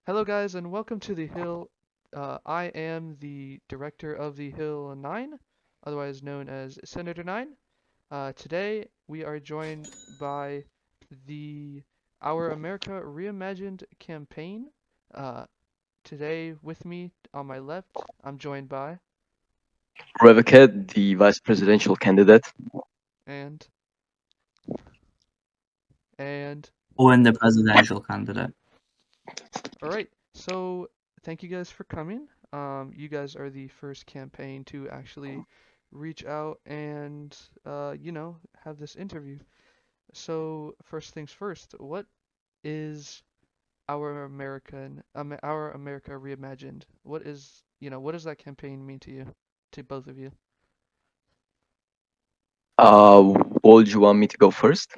Hello, guys, and welcome to the Hill. I am the director of the Hill 9, otherwise known as Senator 9. Today, we are joined by the Our America Reimagined campaign. Uh, Today, with me on my left, I'm joined by Revocat, the vice presidential candidate. and and Owen, the presidential candidate. all right. So, thank you guys for coming. You guys are the first campaign to actually reach out and have this interview. So first things first, what is Our America Reimagined? What does that campaign mean to you, to both of you? Would you want me to go first?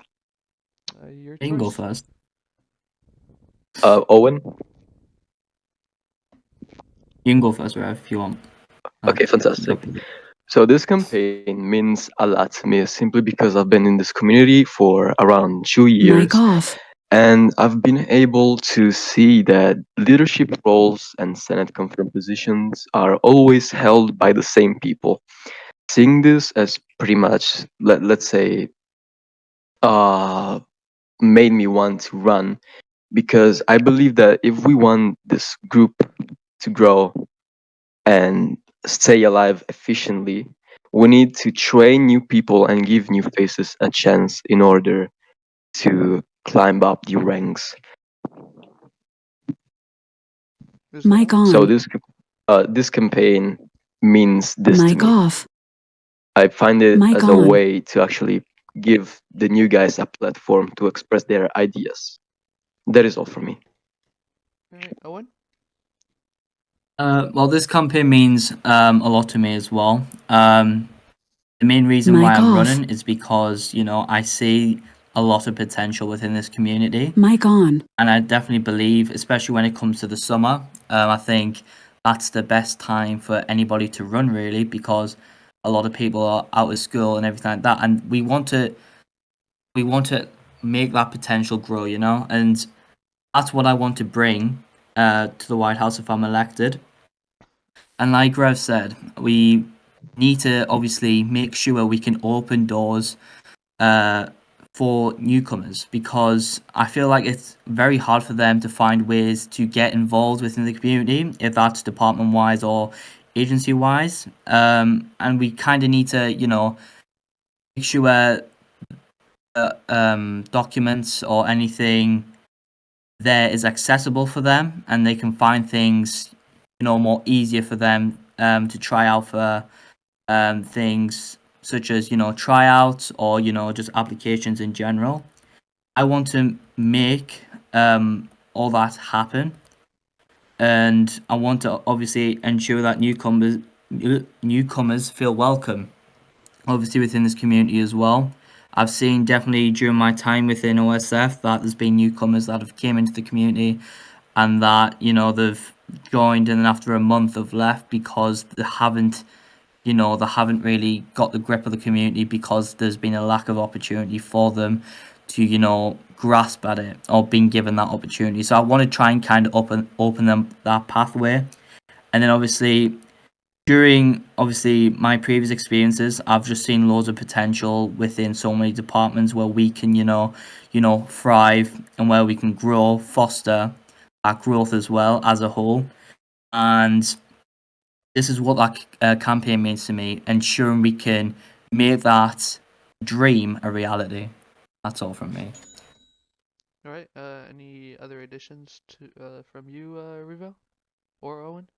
Your You can go choice. first. Owen? You can go first, Rev, if you want. Okay, It's up fantastic. to you. So this campaign means a lot to me simply because I've been in this community for around 2 years. Mic off. And I've been able to see that leadership roles and Senate confirmed positions are always held by the same people. Seeing this as pretty much, let's say, uh, made me want to run because I believe that if we want this group to grow and stay alive efficiently, we need to train new people and give new faces a chance in order to climb up the ranks. Mic Israel? So on. this campaign means this to Mic me. off. I find it Mic as a on. way to actually give the new guys a platform to express their ideas. That is all for me. All right, Owen. Well, this campaign means a lot to me as well. The main reason why Mic I'm off. running is because, I see a lot of potential within this community. Mic on. And I definitely believe, especially when it comes to the summer, I think that's the best time for anybody to run, really, because a lot of people are out of school and everything like that. And we want to make that potential grow, and that's what I want to bring to the White House if I'm elected. And like Rev said, we need to obviously make sure we can open doors uh, for newcomers because I feel like it's very hard for them to find ways to get involved within the community, if that's department wise or agency wise. And we kind of need to, make sure documents or anything there is accessible for them and they can find things more easier for them to try out for things such as tryouts or just applications in general. I want to make all that happen, and I want to obviously ensure that newcomers feel welcome obviously within this community as well. I've seen definitely during my time within OSF that there's been newcomers that have came into the community and that they've joined and then after a month have left because they haven't really got the grip of the community because there's been a lack of opportunity for them to grasp at it or being given that opportunity. So I want to try and kind of open them that pathway, and then obviously during obviously my previous experiences, I've just seen loads of potential within so many departments where we can, thrive and where we can grow, foster that growth as well as a whole. And this is what that campaign means to me, ensuring we can make that dream a reality. That's all from me. All right. Any other additions to from you, Rivo or Owen?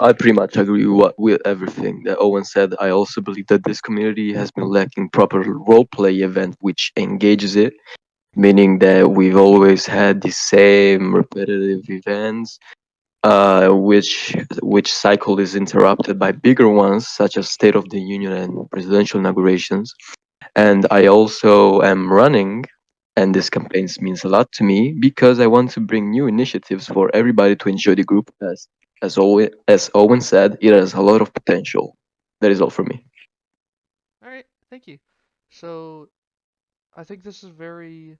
I pretty much agree with everything that Owen said. I also believe that this community has been lacking proper role play event which engages it, meaning that we've always had the same repetitive events, which cycle is interrupted by bigger ones such as State of the Union and presidential inaugurations. And I also am running, and this campaign means a lot to me because I want to bring new initiatives for everybody to enjoy the group. As Owen said, it has a lot of potential. That is all for me. All right. Thank you. So I think this is very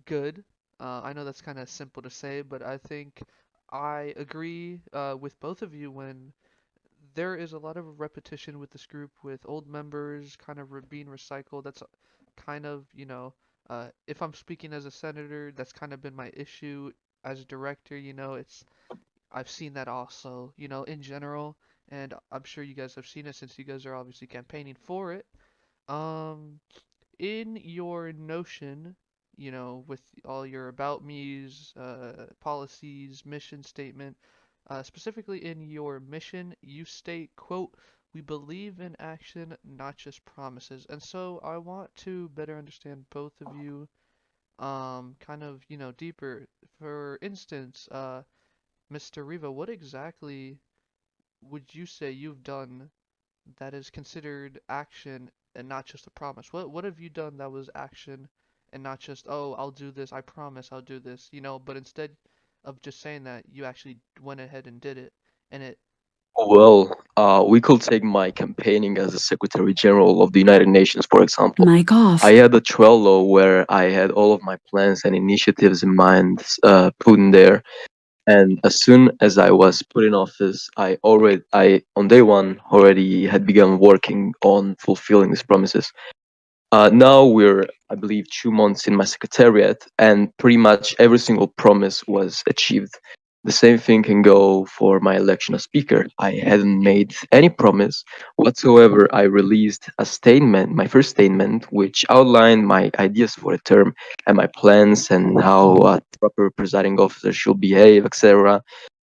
good. I know that's kind of simple to say, but I think I agree with both of you when there is a lot of repetition with this group, with old members kind of being recycled. That's kind of, if I'm speaking as a senator, that's kind of been my issue as a director. It's I've seen that also, in general, and I'm sure you guys have seen it since you guys are obviously campaigning for it. Um, in your notion, with all your about me's, policies, mission statement, specifically in your mission, you state, quote, "We believe in action, not just promises." And so I want to better understand both of you, kind of, deeper. For instance, Mr. Riva, what exactly would you say you've done that is considered action and not just a promise? What have you done that was action and not just, oh, I'll do this, I promise I'll do this, but instead of just saying that, you actually went ahead and did it, and it. Well, we could take my campaigning as a Secretary General of the United Nations, for example. Mic off. I had a Trello where I had all of my plans and initiatives in mind, put in there. And as soon as I was put in office, I on day one already had begun working on fulfilling these promises. Now we're, I believe, 2 months in my secretariat, and pretty much every single promise was achieved. The same thing can go for my election as speaker. I hadn't made any promise whatsoever. I released a statement, my first statement, which outlined my ideas for the term and my plans and how a proper presiding officer should behave, etc.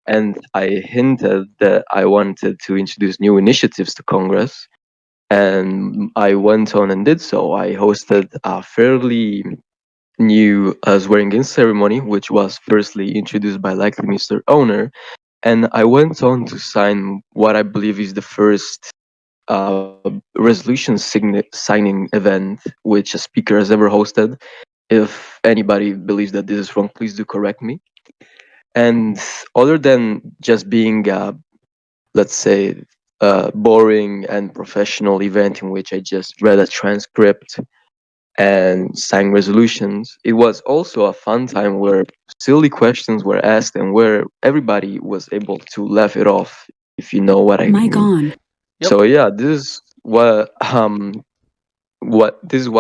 And I hinted that I wanted to introduce new initiatives to Congress, and I went on and did so. I hosted a fairly new swearing in ceremony, which was firstly introduced by likely Mr. Owner, and I went on to sign what I believe is the first resolution signing event which a speaker has ever hosted. If anybody believes that this is wrong, please do correct me. And other than just being let's say, boring and professional event in which I just read a transcript and sang resolutions, it was also a fun time where silly questions were asked and where everybody was able to laugh it off, if you know what I Mic mean. on. Yep. So yeah, this is what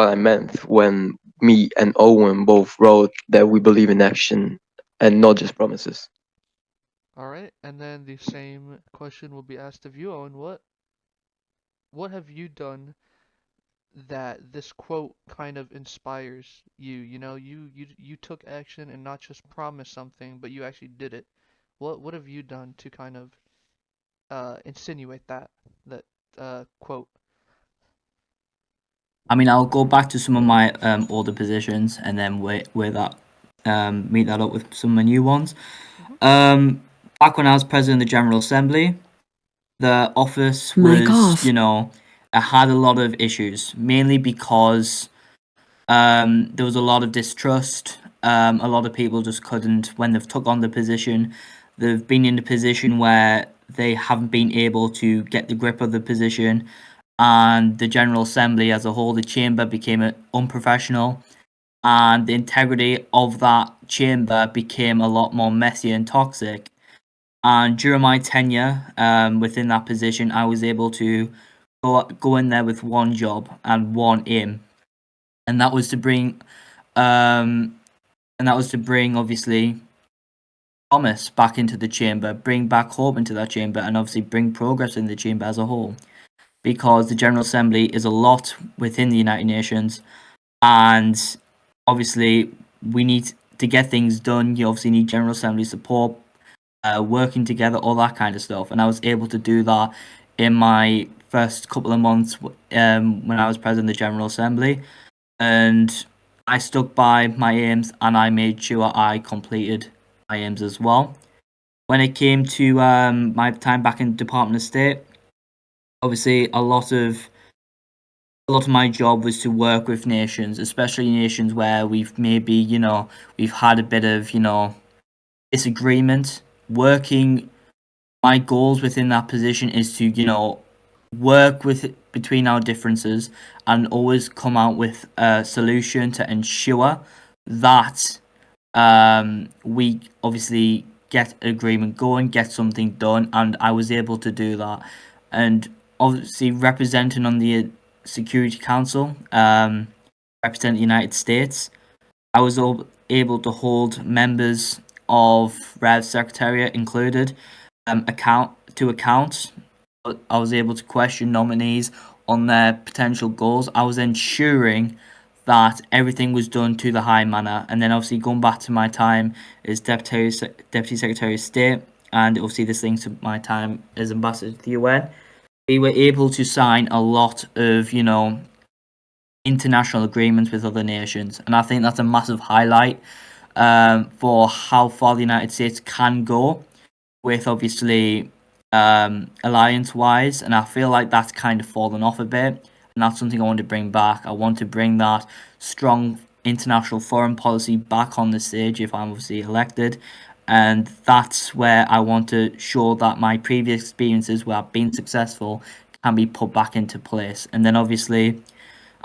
I meant when me and Owen both wrote that we believe in action and not just promises. All right, and then the same question will be asked of you, Owen. What have you done that this quote kind of inspires you? You took action and not just promised something, but you actually did it. What have you done to kind of insinuate that quote? I mean, I'll go back to some of my older positions and then meet that up with some of my new ones. Mhm. Back when I was president of the General Assembly, the office Mic was, off. it had a lot of issues, mainly because there was a lot of distrust. A lot of people just couldn't, when they've took on the position, they've been in a position where they haven't been able to get the grip of the position, and the General Assembly as a whole, the chamber became unprofessional, and the integrity of that chamber became a lot more messy and toxic. And during my tenure within that position, I was able to go in there with one job and one aim, and that was to bring um, obviously Thomas back into the chamber, bring back hope into that chamber, and obviously bring progress in the chamber as a whole. Because the General Assembly is a lot within the United Nations, and obviously we need to get things done. You obviously need General Assembly support, working together, all that kind of stuff. And I was able to do that in my first couple of months when I was president of the General Assembly, and I stuck by my aims and I made sure I completed my aims as well. When it came to my time back in Department of State, obviously a lot of my job was to work with nations, especially nations where we've had a bit of, disagreement. Working My goals within that position is to, work with between our differences and always come out with a solution to ensure that we obviously get an agreement going, get something done, and I was able to do that. And obviously, representing on the Security Council, represent the United States, I was able to hold members of Rev Secretariat included account. I was able to question nominees on their potential goals. I was ensuring that everything was done to the high manner. And then obviously going back to my time as Deputy Secretary of State, and obviously this links to my time as ambassador to the UN, we were able to sign a lot of, international agreements with other nations. And I think that's a massive highlight for how far the United States can go with obviously alliance wise, and I feel like that's kind of fallen off a bit, and that's something I want to bring back. I want to bring that strong international foreign policy back on the stage if I'm obviously elected, and that's where I want to show that my previous experiences where I've been successful can be put back into place. And then obviously,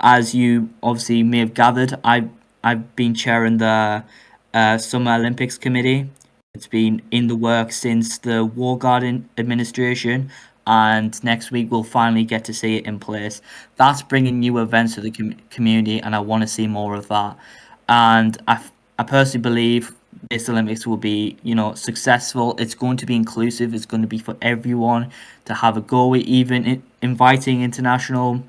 as you obviously may have gathered, I've been chairing the Summer Olympics Committee. It's been in the works since the War Garden administration, and next week we'll finally get to see it in place. That's bringing new events to the community, and I want to see more of that. And I personally believe this Olympics will be, successful. It's going to be inclusive. It's going to be for everyone to have a go. We're even inviting international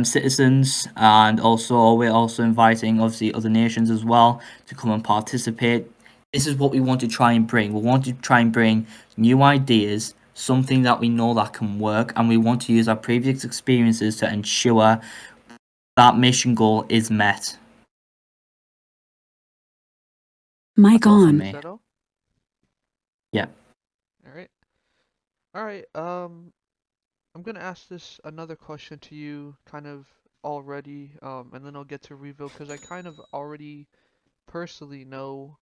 citizens, and also we're also inviting obviously other nations as well to come and participate. This is what we want to try and bring. We want to try and bring new ideas, something that we know that can work, and we want to use our previous experiences to ensure that mission goal is met. Mic That's all for on. me. Is that all? Yeah. All right. I'm gonna ask this another question to you, kind of already, and then I'll get to Revo because I kind of already personally know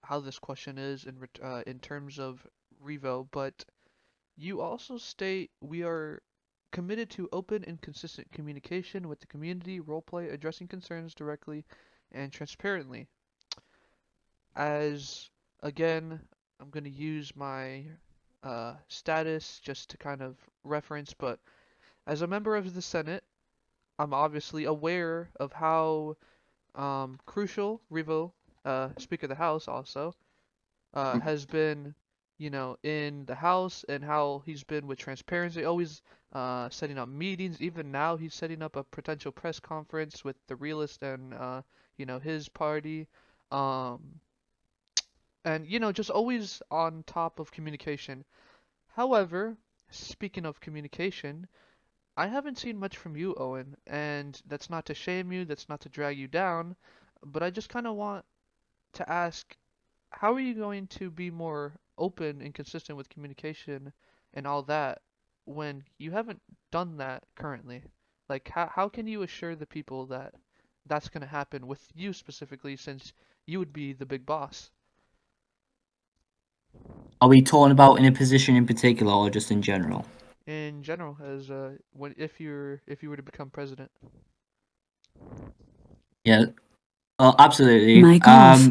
how this question is in terms of Revo, but you also state we are committed to open and consistent communication with the community, roleplay, addressing concerns directly and transparently. As again, I'm gonna use my status just to kind of reference, but as a member of the Senate, I'm obviously aware of how crucial Revo, Speaker of the House, also has been, in the House and how he's been with transparency, always setting up meetings. Even now, he's setting up a potential press conference with the realist and his party. Um, and just always on top of communication. However, speaking of communication, I haven't seen much from you, Owen, and that's not to shame you, that's not to drag you down, but I just kind of want to ask, how are you going to be more open and consistent with communication and all that when you haven't done that currently? Like, how can you assure the people that that's going to happen with you specifically, since you would be the big boss? Are we talking about in a position in particular or just in general? In general, as when if you were to become president. Yeah. Absolutely. Mic off.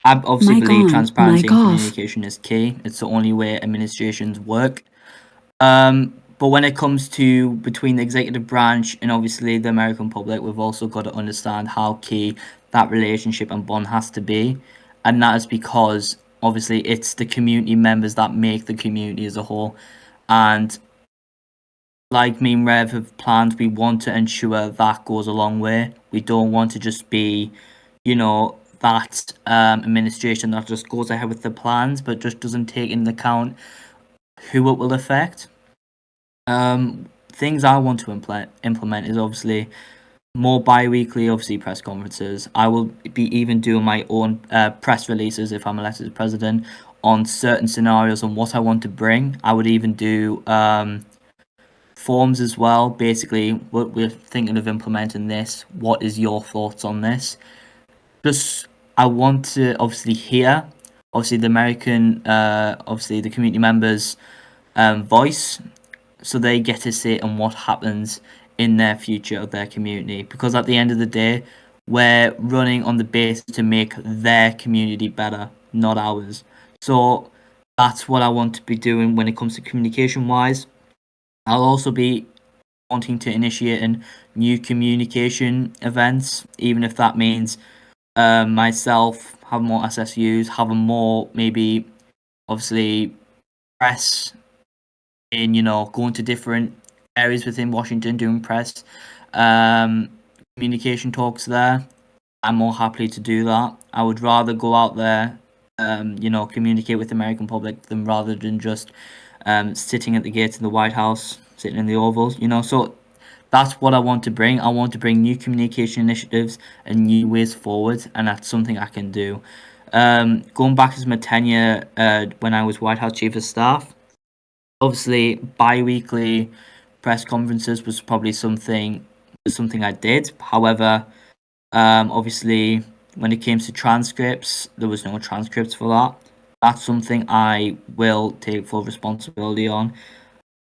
I obviously Mic believe on. transparency Mic and off. communication is key. It's the only way administrations work. But when it comes to between the executive branch and obviously the American public, we've also got to understand how key that relationship and bond has to be. And that is because obviously it's the community members that make the community as a whole. And like me and Rev have planned, we want to ensure that goes a long way. We don't want to just be, that administration that just goes ahead with the plans but just doesn't take into account who it will affect. Things I want to implement is obviously more bi-weekly, obviously press conferences. I will be even doing my own press releases if I'm elected as president on certain scenarios and what I want to bring. I would even do forms as well. Basically, we're thinking of implementing this. What is your thoughts on this? Just I want to obviously hear, obviously the American, obviously the community members' voice, so they get to say on what happens in their future of their community. Because at the end of the day, we're running on the basis to make their community better, not ours. So that's what I want to be doing when it comes to communication wise. I'll also be wanting to initiate new communication events, even if that means myself having more SSUs, having more maybe obviously press in, going to different areas within Washington doing press um, communication talks there. I'm more happy to do that. I would rather go out there, communicate with the American public than rather than just sitting at the gates of the White House, sitting in the ovals, So that's what I want to bring. I want to bring new communication initiatives and new ways forward, and that's something I can do. Going back to my tenure when I was White House Chief of Staff, obviously bi-weekly press conferences was something I did. However, obviously when it came to transcripts, there was no transcripts for that. That's something I will take full responsibility on.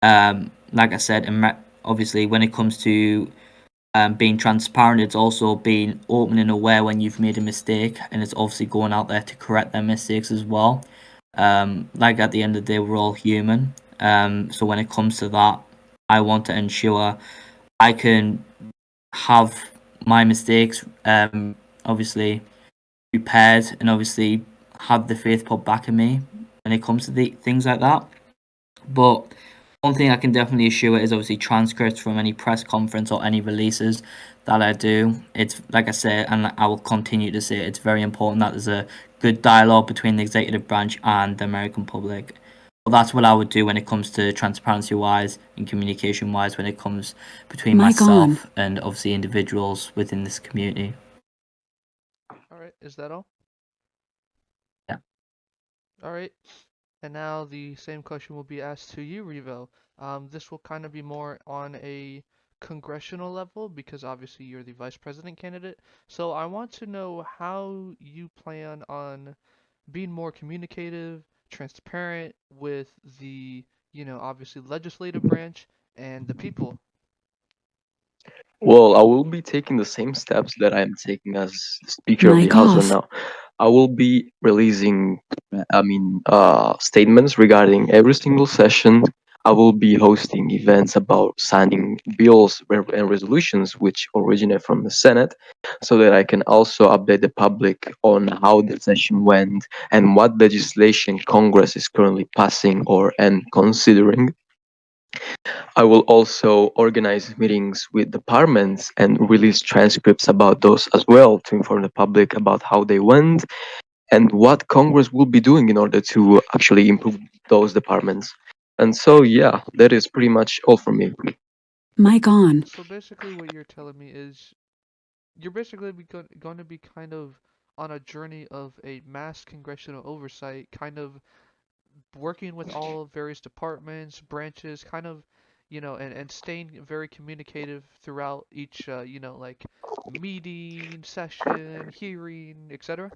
Like I said, obviously when it comes to being transparent, it's also being open and aware when you've made a mistake, and it's obviously going out there to correct their mistakes as well. Like at the end of the day, we're all human. So when it comes to that, I want to ensure I can have my mistakes, obviously repaired, and obviously have the faith put back in me when it comes to the things like that. But one thing I can definitely assure is obviously transcripts from any press conference or any releases that I do. It's like I said, and I will continue to say, it's very important that there's a good dialogue between the executive branch and the American public. But that's what I would do when it comes to transparency wise and communication wise when it comes between myself and obviously individuals within this community. All right, is that all? Yeah. All right. And now the same question will be asked to you, Revo. This will kind of be more on a congressional level because obviously you're the vice president candidate. So I want to know how you plan on being more communicative, transparent with the, obviously legislative branch and the people. Well, I will be taking the same steps that I'm taking as Speaker of the House right now. I will be releasing, statements regarding every single session. I will be hosting events about signing bills and resolutions which originate from the Senate, so that I can also update the public on how the session went and what legislation Congress is currently passing or and considering. I will also organize meetings with departments and release transcripts about those as well to inform the public about how they went and what Congress will be doing in order to actually improve those departments. And so, yeah, that is pretty much all from me. So basically what you're telling me is you're basically going to be kind of on a journey of a mass congressional oversight, kind of working with all various departments, branches, kind of, and staying very communicative throughout each, like meeting, session, hearing, etc.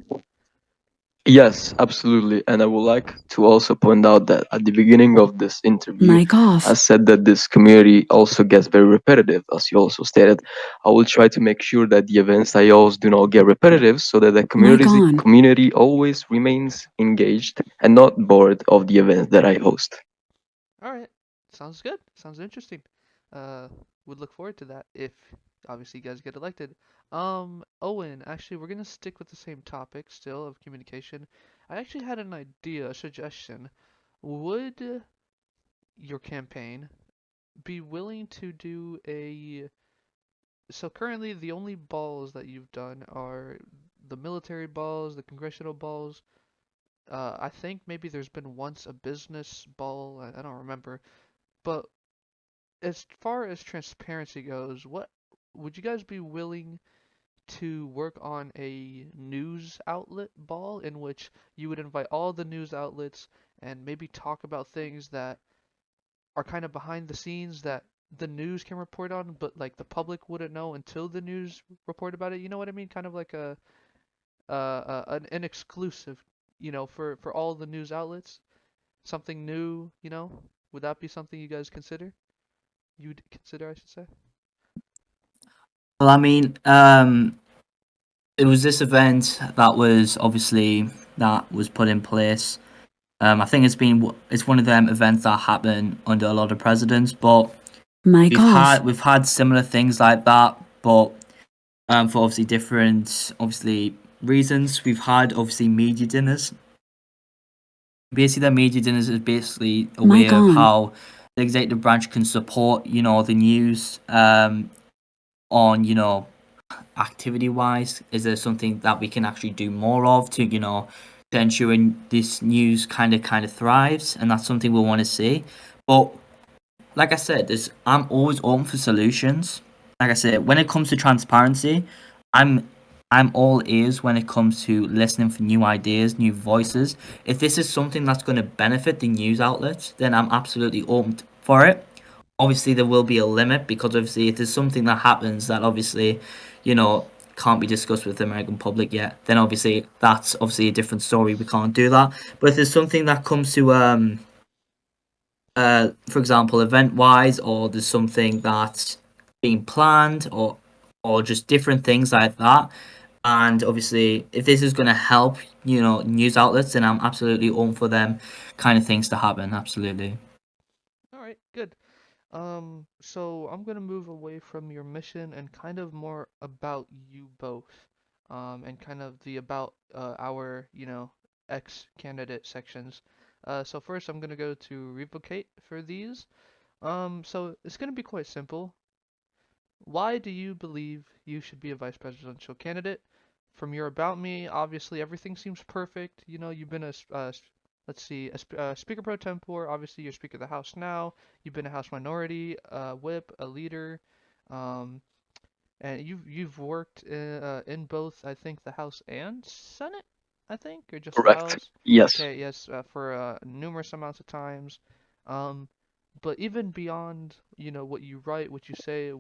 Yes, absolutely. And I would like to also point out that at the beginning of this interview, I said that this community also gets very repetitive, as you also stated. I will try to make sure that the events I host do not get repetitive so that the community always remains engaged and not bored of the events that I host. All right, sounds good. Sounds interesting. Uh, would look forward to that if obviously you guys get elected. Owen, actually, we're gonna stick with the same topic still of communication. I actually had an idea, a suggestion. Would your campaign be willing to do a so currently the only balls that you've done are the military balls, the congressional balls. I think maybe there's been once a business ball. I don't remember. But as far as transparency goes, what would you guys be willing to work on a news outlet ball in which you would invite all the news outlets and maybe talk about things that are kind of behind the scenes that the news can report on, but like the public wouldn't know until the news report about it. You know what I mean? Kind of like an exclusive, for all the news outlets. Something new, Would that be something you guys consider? You'd consider, I should say. Well, I mean, It was this event that was put in place. I think it's one of them events that happen under a lot of presidents, but My God. we've had similar things like that, but for obviously different reasons. We've had obviously media dinners. Basically, the media dinners is basically a My way of God. how the executive branch can support the news on activity wise. Is there something that we can actually do more of to to ensuring this news kind of thrives, and that's something we want to see. But like I said, I'm always open for solutions. Like I said, when it comes to transparency, I'm I'm all ears when it comes to listening for new ideas, new voices. If this is something that's going to benefit the news outlets, then I'm absolutely open for it. Obviously, there will be a limit because obviously, if there's something that happens that obviously, you know, can't be discussed with the American public yet, then obviously that's obviously a different story. We can't do that. But if there's something that comes to for example, event wise, or there's something that's being planned, or just different things like that. And obviously, if this is going to help, news outlets, then I'm absolutely on for them kind of things to happen. Absolutely. All right, good. So I'm gonna move away from your mission and kind of more about you both, and kind of the about our, ex-candidate sections. So first I'm gonna go to Revocate for these. So it's gonna be quite simple. Why do you believe you should be a vice presidential candidate? From your about me, obviously everything seems perfect. You know, you've been let's see, Speaker pro tempore. Obviously, you're Speaker of the House now. You've been a House Minority, Whip, a leader, um, and you've worked in both, I think, the House and Senate. I think, or just the Correct. House. Yes. Okay, yes, for numerous amounts of times. Um, but even beyond, what you write, what you say,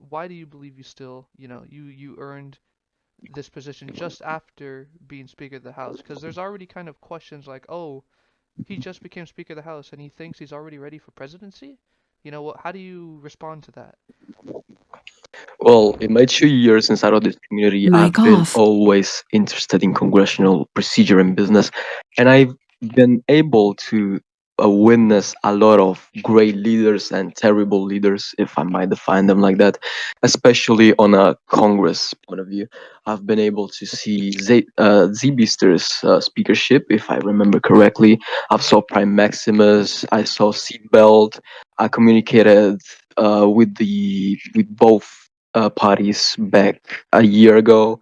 why do you believe you still, you earned this position just after being Speaker of the House? Because there's already kind of questions like, oh, he just became Speaker of the House and he thinks he's already ready for presidency? How do you respond to that? Well, in my 2 years inside of this community, Mic I've been off. always interested in congressional procedure and business, and I've been able to witness a lot of great leaders and terrible leaders, if I might define them like that, especially on a Congress point of view. I've been able to see Z-Beaster's speakership, if I remember correctly. I saw Prime Maximus, I saw Seatbelt, I communicated with both parties back a year ago.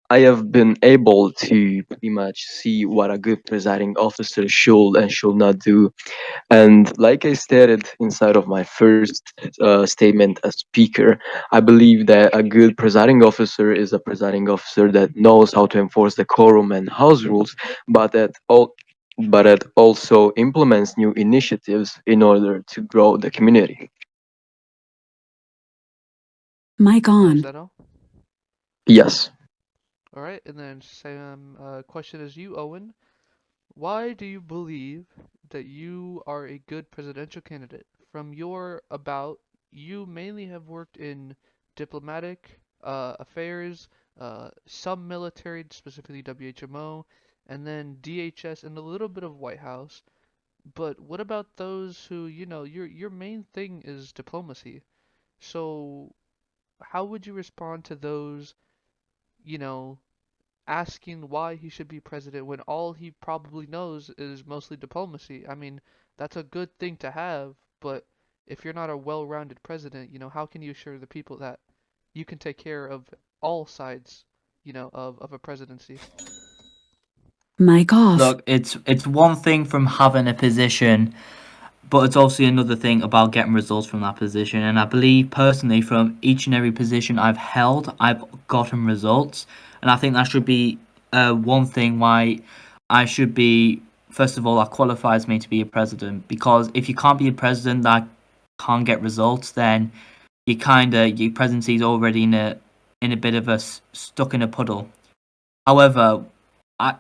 I have been able to pretty much see what a good presiding officer should and should not do. And like I stated inside of my first statement as speaker, I believe that a good presiding officer is a presiding officer that knows how to enforce the quorum and house rules, but that also implements new initiatives in order to grow the community. Mic Oh, is on. that all? Yes. All right, and then same question as you, Owen. Why do you believe that you are a good presidential candidate? From your about, you mainly have worked in diplomatic affairs, some military, specifically WHMO, and then DHS and a little bit of White House. But what about those who, your main thing is diplomacy. So how would you respond to those, you know, asking why he should be president when all he probably knows is mostly diplomacy? I mean, that's a good thing to have, but if you're not a well-rounded president, how can you assure the people that you can take care of all sides, of a presidency? Mic off. Look, it's one thing from having a position, but it's also another thing about getting results from that position. And I believe personally, from each and every position I've held, I've gotten results, and I think that should be one thing why I should be. First of all, that qualifies me to be a president, because if you can't be a president that can't get results, then your presidency is already in a bit of stuck in a puddle. However,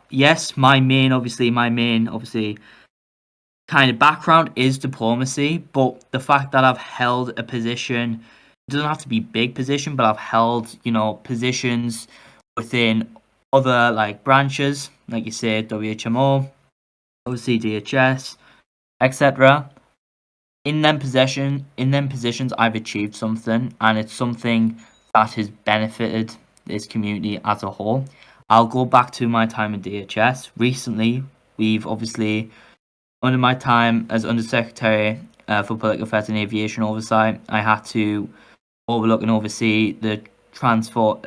yes, my main obviously kind of background is diplomacy, but the fact that I've held a position doesn't have to be big position, but I've held, positions within other like branches, like you said, WHMO, OCDHS, etc. In them positions, I've achieved something, and it's something that has benefited this community as a whole. I'll go back to my time in DHS. Recently, we've obviously, under my time as Undersecretary for Public Affairs and Aviation Oversight, I had to overlook and oversee the transfer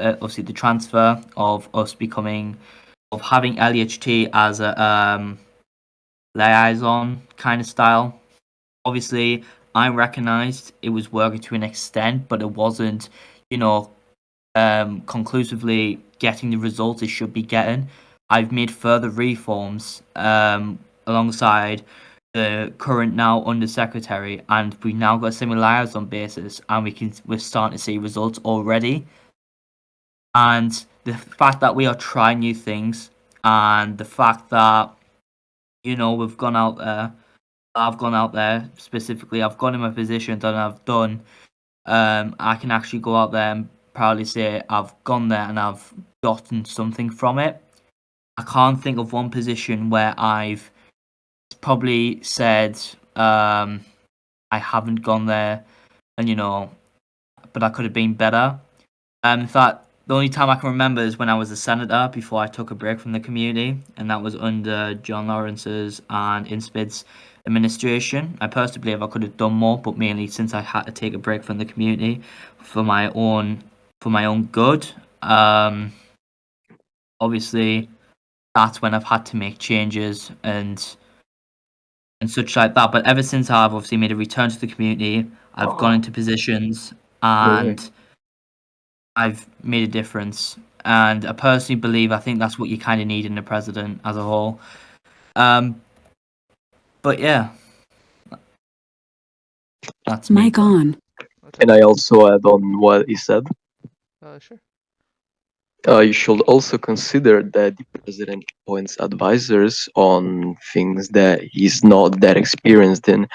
of us having LEHT as a liaison kind of style. Obviously, I recognised it was working to an extent, but it wasn't, conclusively getting the results it should be getting. I've made further reforms alongside the current now Undersecretary, and we've now got a similar liaison basis, and we're starting to see results already. And the fact that we are trying new things, and the fact that we've gone out there, I've gone out there specifically, I've gone in my positions and I've done. I can actually go out there and proudly say I've gone there and I've gotten something from it. I can't think of one position where I've probably said I haven't gone there, and but I could have been better. In fact, the only time I can remember is when I was a senator before I took a break from the community, and that was under John Lawrence's and INSPID's administration. I personally believe I could have done more, but mainly since I had to take a break from the community for my own good. Obviously, that's when I've had to make changes and such like that. But ever since I've obviously made a return to the community, I've gone into positions and I've made a difference. And I personally believe I think that's what you kind of need in the president as a whole. But yeah, that's me. Mic on. Can I also add on what he said? Sure. You should also consider that the president appoints advisors on things that he's not that experienced in.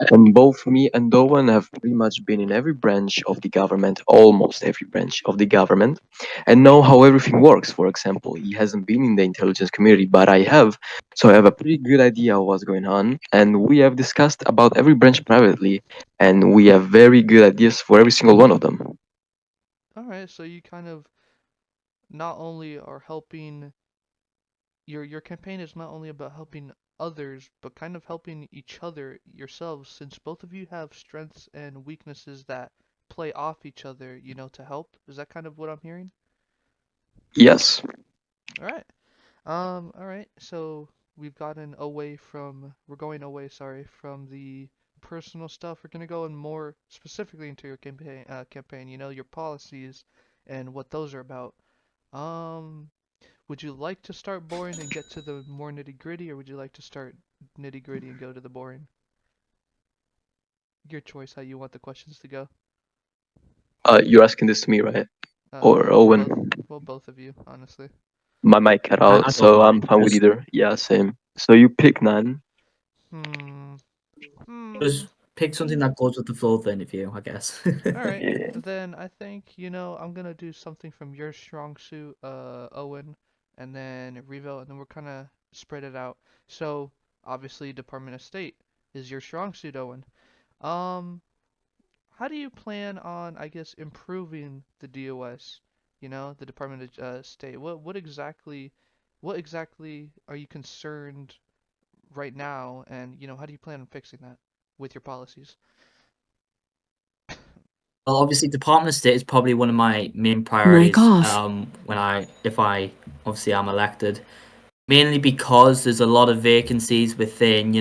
And both me and Owen have pretty much been in every branch of the government, almost every branch of the government, and know how everything works. For example, he hasn't been in the intelligence community, but I have. So I have a pretty good idea of what's going on. And we have discussed about every branch privately, and we have very good ideas for every single one of them. All right, so you kind of not only are helping your campaign is not only about helping others, but kind of helping each other yourselves, since both of you have strengths and weaknesses that play off each other, to help. Is that kind of what I'm hearing? Yes. All right. All right. So we're going away, sorry, from the personal stuff. We're gonna go in more specifically into your campaign, your policies and what those are about. Um, would you like to start boring and get to the more nitty-gritty, or would you like to start nitty-gritty and go to the boring? Your choice how you want the questions to go. You're asking this to me, right? Or Owen? Both of you, honestly. My mic cut out, I don't so I'm mind. fine with either. Yeah, same. So you pick none. Hmm. Just pick something that goes with the flow of the interview, I guess. All right. Yeah. Then I think, I'm gonna do something from your strong suit, Owen, and then Revo, and then we're kind of spread it out. So, obviously, Department of State is your strong suit, Owen. Um, how do you plan on, I guess, improving the DOS? The Department of State. What exactly are you concerned right now, and how do you plan on fixing that with your policies? Well, obviously, Department of State is probably one of my main Mic priorities. off. If I obviously am elected, mainly because there's a lot of vacancies within,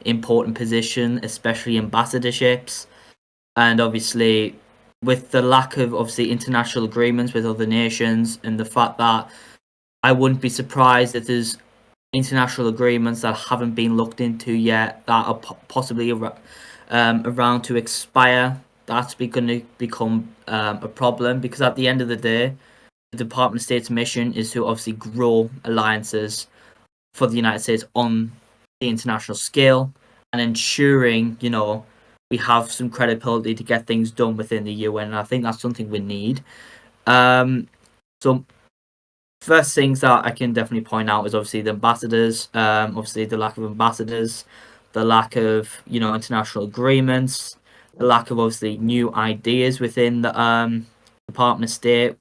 important position, especially ambassadorships, and obviously with the lack of obviously international agreements with other nations, and the fact that I wouldn't be surprised if there's international agreements that haven't been looked into yet that are possibly around to expire. That's going to become a problem, because at the end of the day, the Department of State's mission is to obviously grow alliances for the United States on the international scale, and ensuring, we have some credibility to get things done within the UN, and I think that's something we need. So first things that I can definitely point out is obviously the ambassadors, obviously the lack of ambassadors, the lack of international agreements, the lack of obviously new ideas within the Department of State.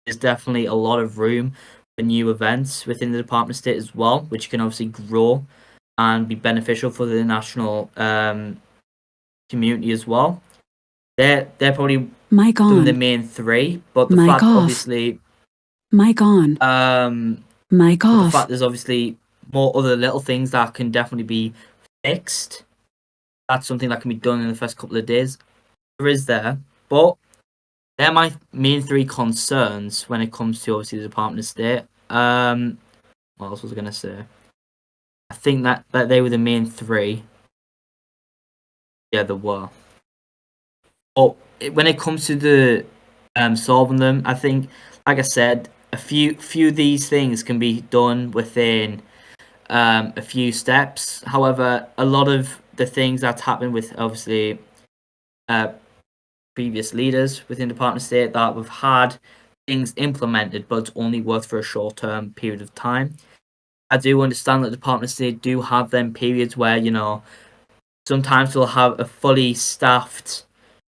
There's definitely a lot of room for new events within the Department of State as well, which can obviously grow and be beneficial for the national community as well. They're probably Mic some of the on. main three, but the Mic fact off. obviously Mic on. Mic but the off. fact there's obviously more other little things that can definitely be fixed. That's something that can be done in the first couple of days. There is there, but they're my main three concerns when it comes to obviously the Department of State. What else was I gonna say? I think that they were the main three. Yeah, there were. But when it comes to the solving them, I think, like I said, a few of these things can be done within a few steps. However, a lot of the things that's happened with obviously previous leaders within the Department of State that we've had things implemented, but it's only worked for a short term period of time. I do understand that the Department of State do have them periods where sometimes they'll have a fully staffed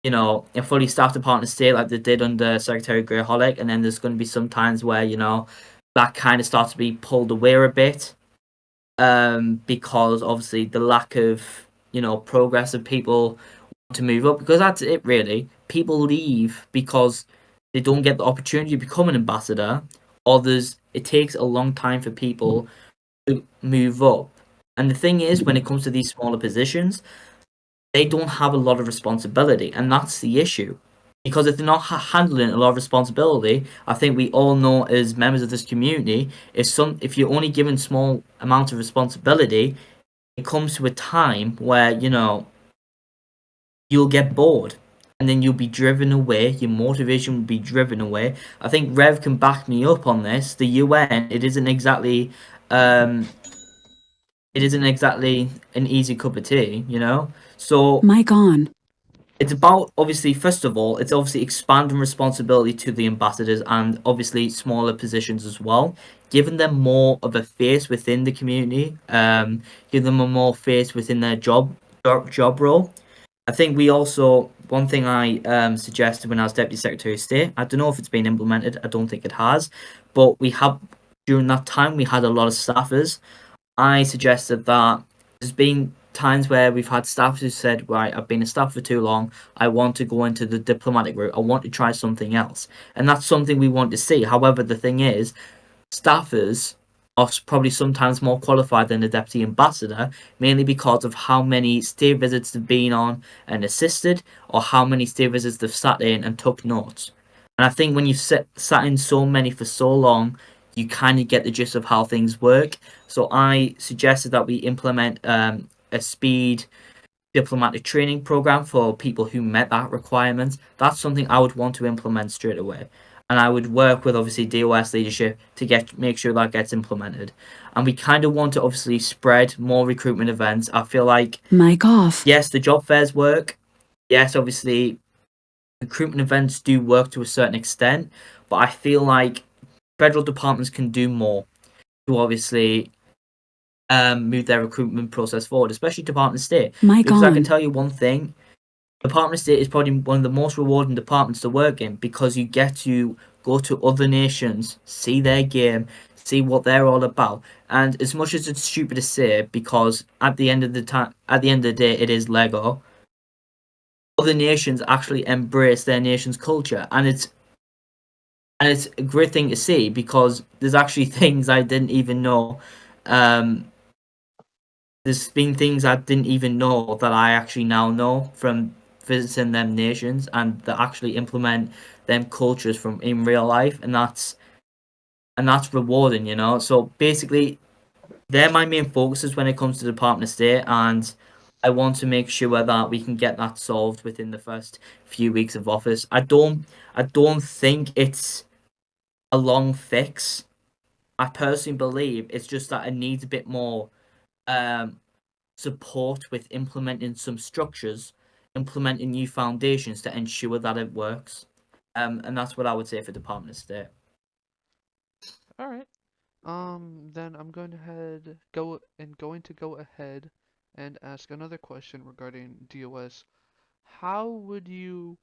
Department of State like they did under Secretary Gray Hollick, and then there's going to be some times where that kind of starts to be pulled away a bit, because obviously the lack of progress of people want to move up, because that's it really. People leave because they don't get the opportunity to become an ambassador, or it takes a long time for people to move up. And the thing is, when it comes to these smaller positions, they don't have a lot of responsibility, and that's the issue. Because if they're not handling a lot of responsibility, I think we all know as members of this community, if you're only given small amounts of responsibility, it comes to a time where you'll get bored, and then you'll be driven away. Your motivation will be driven away. I think Rev can back me up on this. The UN, it isn't exactly an easy cup of tea, So Mic on. it's about, obviously, first of all, it's obviously expanding responsibility to the ambassadors and obviously smaller positions as well, giving them more of a face within the community, give them a more face within their job role. I think one thing I suggested when I was Deputy Secretary of State, I don't know if it's been implemented, I don't think it has, but during that time, we had a lot of staffers. I suggested that there's been times where we've had staff who said, right, I've been a staff for too long, I want to go into the diplomatic route, I want to try something else. And that's something we want to see. However, the thing is, staffers are probably sometimes more qualified than a deputy ambassador, mainly because of how many state visits they've been on and assisted, or how many state visits they've sat in and took notes. And I think when you've sat in so many for so long, you kind of get the gist of how things work. So I suggested that we implement a speed diplomatic training program for people who met that requirement. That's something I would want to implement straight away. And I would work with obviously DOS leadership to make sure that gets implemented. And we kind of want to obviously spread more recruitment events. I feel like, Mic off. yes, the job fairs work. Yes, obviously recruitment events do work to a certain extent, but I feel like federal departments can do more to obviously move their recruitment process forward, especially Department of State. Mic Because I can on. tell you one thing, Department of State is probably one of the most rewarding departments to work in, because you get to go to other nations, see their game, see what they're all about. And as much as it's stupid to say, because at the end of the day, it is Lego. Other nations actually embrace their nation's culture, and it's a great thing to see, because there's actually things I didn't even know. There's been things I didn't even know that I actually now know from visiting them nations, and that actually implement them cultures from in real life, and that's rewarding, So basically, they're my main focuses when it comes to the Department of State, and I want to make sure that we can get that solved within the first few weeks of office. I don't think it's a long fix. I personally believe it's just that it needs a bit more support with implementing some structures implementing new foundations to ensure that it works. And that's what I would say for Department of State. All right. Then I'm going to go ahead and ask another question regarding DOS. How would you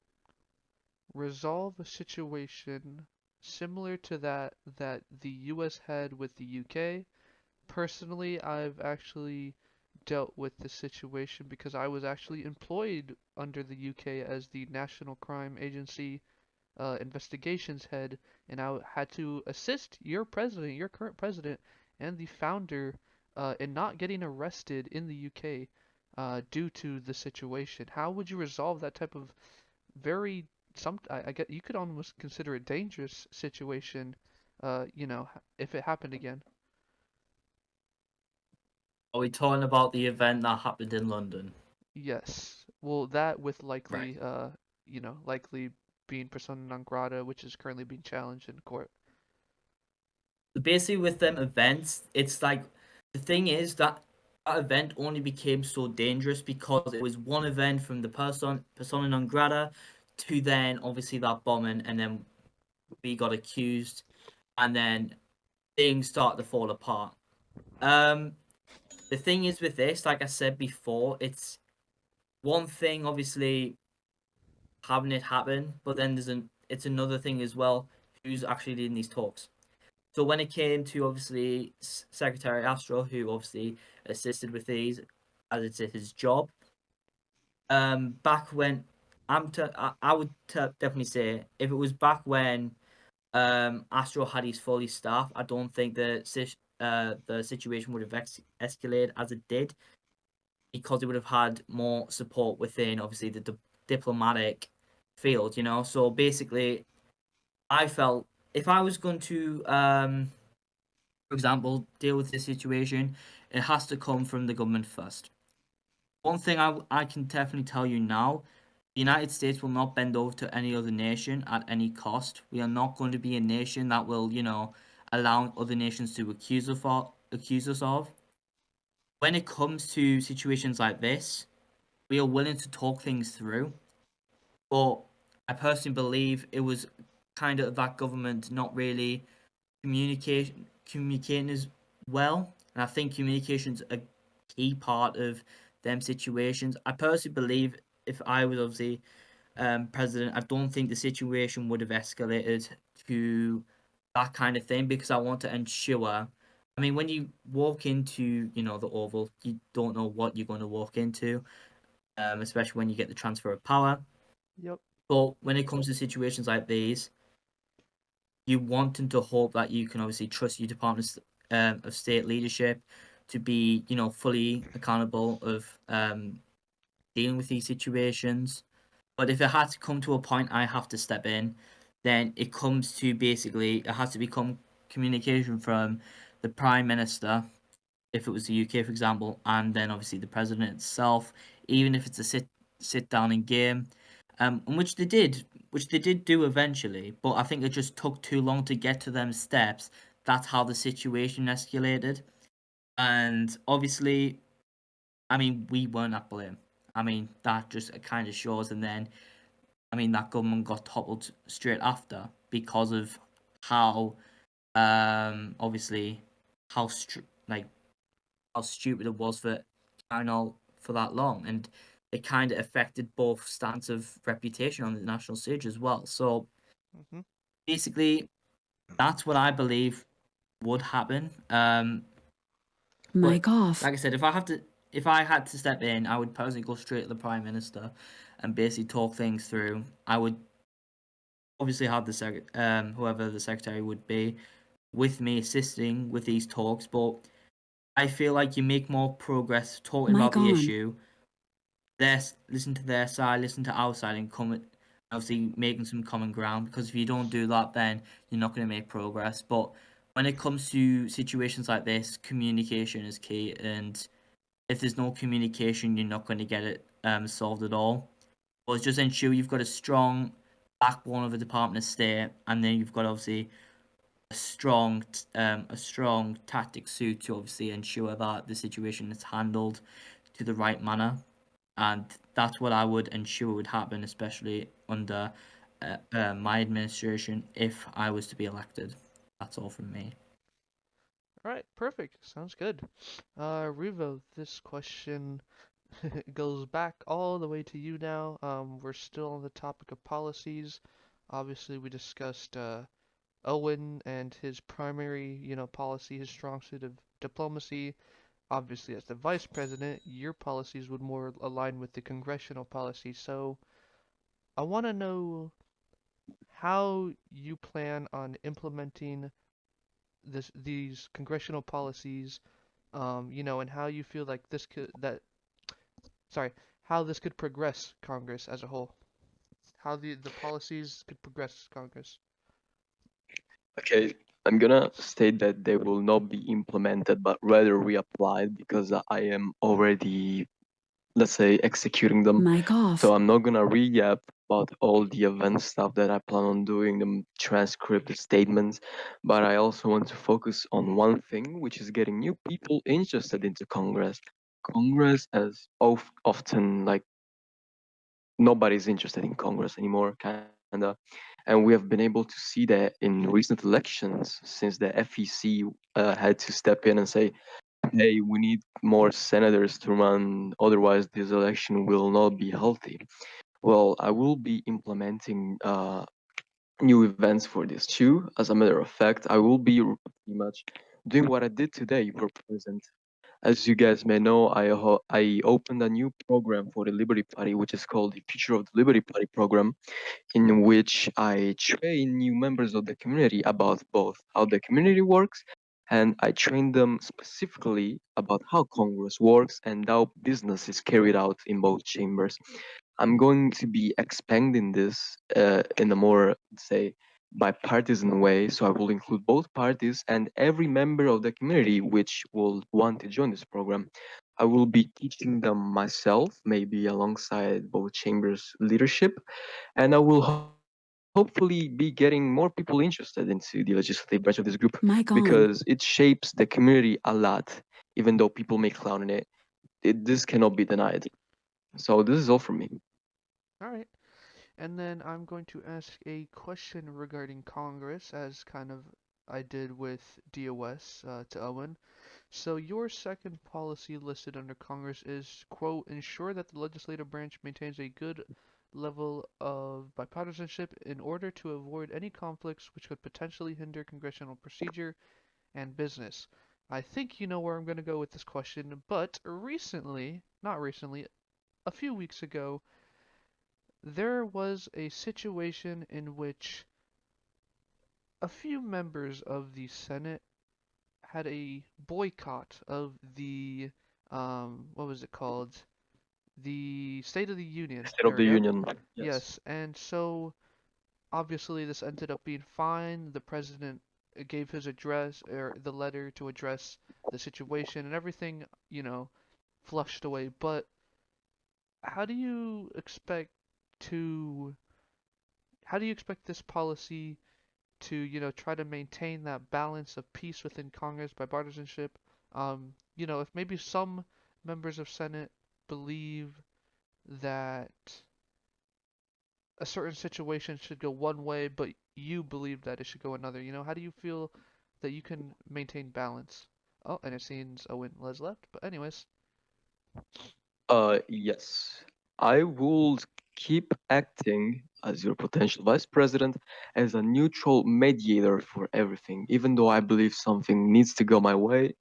resolve a situation similar to that the US had with the UK? Personally, I've actually dealt with this situation because I was actually employed under the UK as the National Crime Agency investigations head, and I had to assist your president, your current president, and the founder in not getting arrested in the UK due to the situation. How would you resolve that type of very I get you could almost consider it dangerous situation, if it happened again? Are we talking about the event that happened in London? Yes. Well, that with Right. likely being persona non grata, which is currently being challenged in court. So basically, with them events, it's like the thing is that that event only became so dangerous because it was one event from the persona non grata to then obviously that bombing, and then we got accused, and then things started to fall apart. The thing is with this, like I said before, it's one thing obviously having it happen, but then it's another thing as well who's actually leading these talks. So when it came to obviously Secretary Astro, who obviously assisted with these, as it's his job, back when I would definitely say if it was back when Astro had his fully staff, I don't think the situation would have escalated as it did because it would have had more support within obviously the diplomatic field, you know. So basically, I felt if I was going to for example, deal with this situation, it has to come from the government first. One thing I can definitely tell you now, the United States will not bend over to any other nation at any cost. We are not going to be a nation that will, allow other nations to accuse us of. When it comes to situations like this, we are willing to talk things through, but I personally believe it was kind of that government not really communicating as well. And I think communication's a key part of them situations. I personally believe if I was obviously president, I don't think the situation would have escalated to that kind of thing because I want to ensure. I mean, when you walk into the Oval, you don't know what you're going to walk into, especially when you get the transfer of power. Yep. But when it comes to situations like these, you wanting to hope that you can obviously trust your Department of State leadership to be, fully accountable of dealing with these situations. But if it had to come to a point I have to step in, then it comes to basically it has to become communication from the Prime Minister, if it was the UK, for example, and then obviously the President itself, even if it's a sit down and game, and which they did do eventually, but I think it just took too long to get to them steps. That's how the situation escalated, and obviously, I mean, we weren't at blame. I mean, that just kind of shows, and then I mean, that government got toppled straight after because of how, obviously, how like how stupid it was for carrying on for that long, and it kind of affected both stands of reputation on the national stage as well. So Mm-hmm. basically, that's what I believe would happen. But Mic off. like I said, if I had to step in, I would personally go straight to the Prime Minister and basically talk things through. I would obviously have whoever the secretary would be with me assisting with these talks, but I feel like you make more progress talking about Mic the on. issue. Listen to their side, listen to our side, and obviously making some common ground. Because if you don't do that, then you're not going to make progress. But when it comes to situations like this, communication is key, and if there's no communication, you're not going to get it solved at all. But just ensure you've got a strong backbone of a Department of State, and then you've got obviously a strong tactic suit to obviously ensure that the situation is handled to the right manner. and that's what I would ensure would happen, especially under my administration if I was to be elected. That's all from me. Alright, perfect. Sounds good. Revo, this question goes back all the way to you now. We're still on the topic of policies. Obviously, we discussed Owen and his primary, policy, his strong suit of diplomacy. Obviously, as the vice president, your policies would more align with the congressional policy. So, I want to know how you plan on implementing these congressional policies, and how you feel like how this could progress Congress as a whole. How the policies could progress Congress. Okay, I'm gonna state that they will not be implemented, but rather reapplied because I am already, let's say, executing them. Mic off. So I'm not gonna recap about all the event stuff that I plan on doing, the transcript, the statements, but I also want to focus on one thing, which is getting new people interested into Congress. Congress as often like nobody's interested in Congress anymore, kinda. And we have been able to see that in recent elections, since the FEC had to step in and say, hey, we need more senators to run, otherwise this election will not be healthy. Well, I will be implementing new events for this too. As a matter of fact, I will be pretty much doing what I did today for president. As you guys may know, I opened a new program for the Liberty Party, which is called the Future of the Liberty Party program, in which I train new members of the community about both how the community works, and I train them specifically about how Congress works and how business is carried out in both chambers. I'm going to be expanding this in a more, say, bipartisan way. So I will include both parties and every member of the community which will want to join this program. I will be teaching them myself, maybe alongside both chambers' leadership, and I will hopefully be getting more people interested into the legislative branch of this group Mic because on. it shapes the community a lot, even though people may clown on it. This cannot be denied. So this is all from me. Alright. And then I'm going to ask a question regarding Congress, as kind of I did with DOS to Owen. So your second policy listed under Congress is, quote, ensure that the legislative branch maintains a good level of bipartisanship in order to avoid any conflicts which could potentially hinder congressional procedure and business. I think you know where I'm going to go with this question, but not recently, a few weeks ago, there was a situation in which a few members of the Senate had a boycott of the what was it called? The State of the Union. State There of we the go. Union. Yes. Yes, and so obviously this ended up being fine. The president gave his address or the letter to address the situation and everything, flushed away. But how do you expect to how do you expect this policy to, try to maintain that balance of peace within Congress by partisanship? If maybe some members of Senate believe that a certain situation should go one way, but you believe that it should go another, how do you feel that you can maintain balance? Oh, and it seems Owen Les left, but anyways. Yes. I will keep acting as your potential vice president as a neutral mediator for everything, even though I believe something needs to go my way,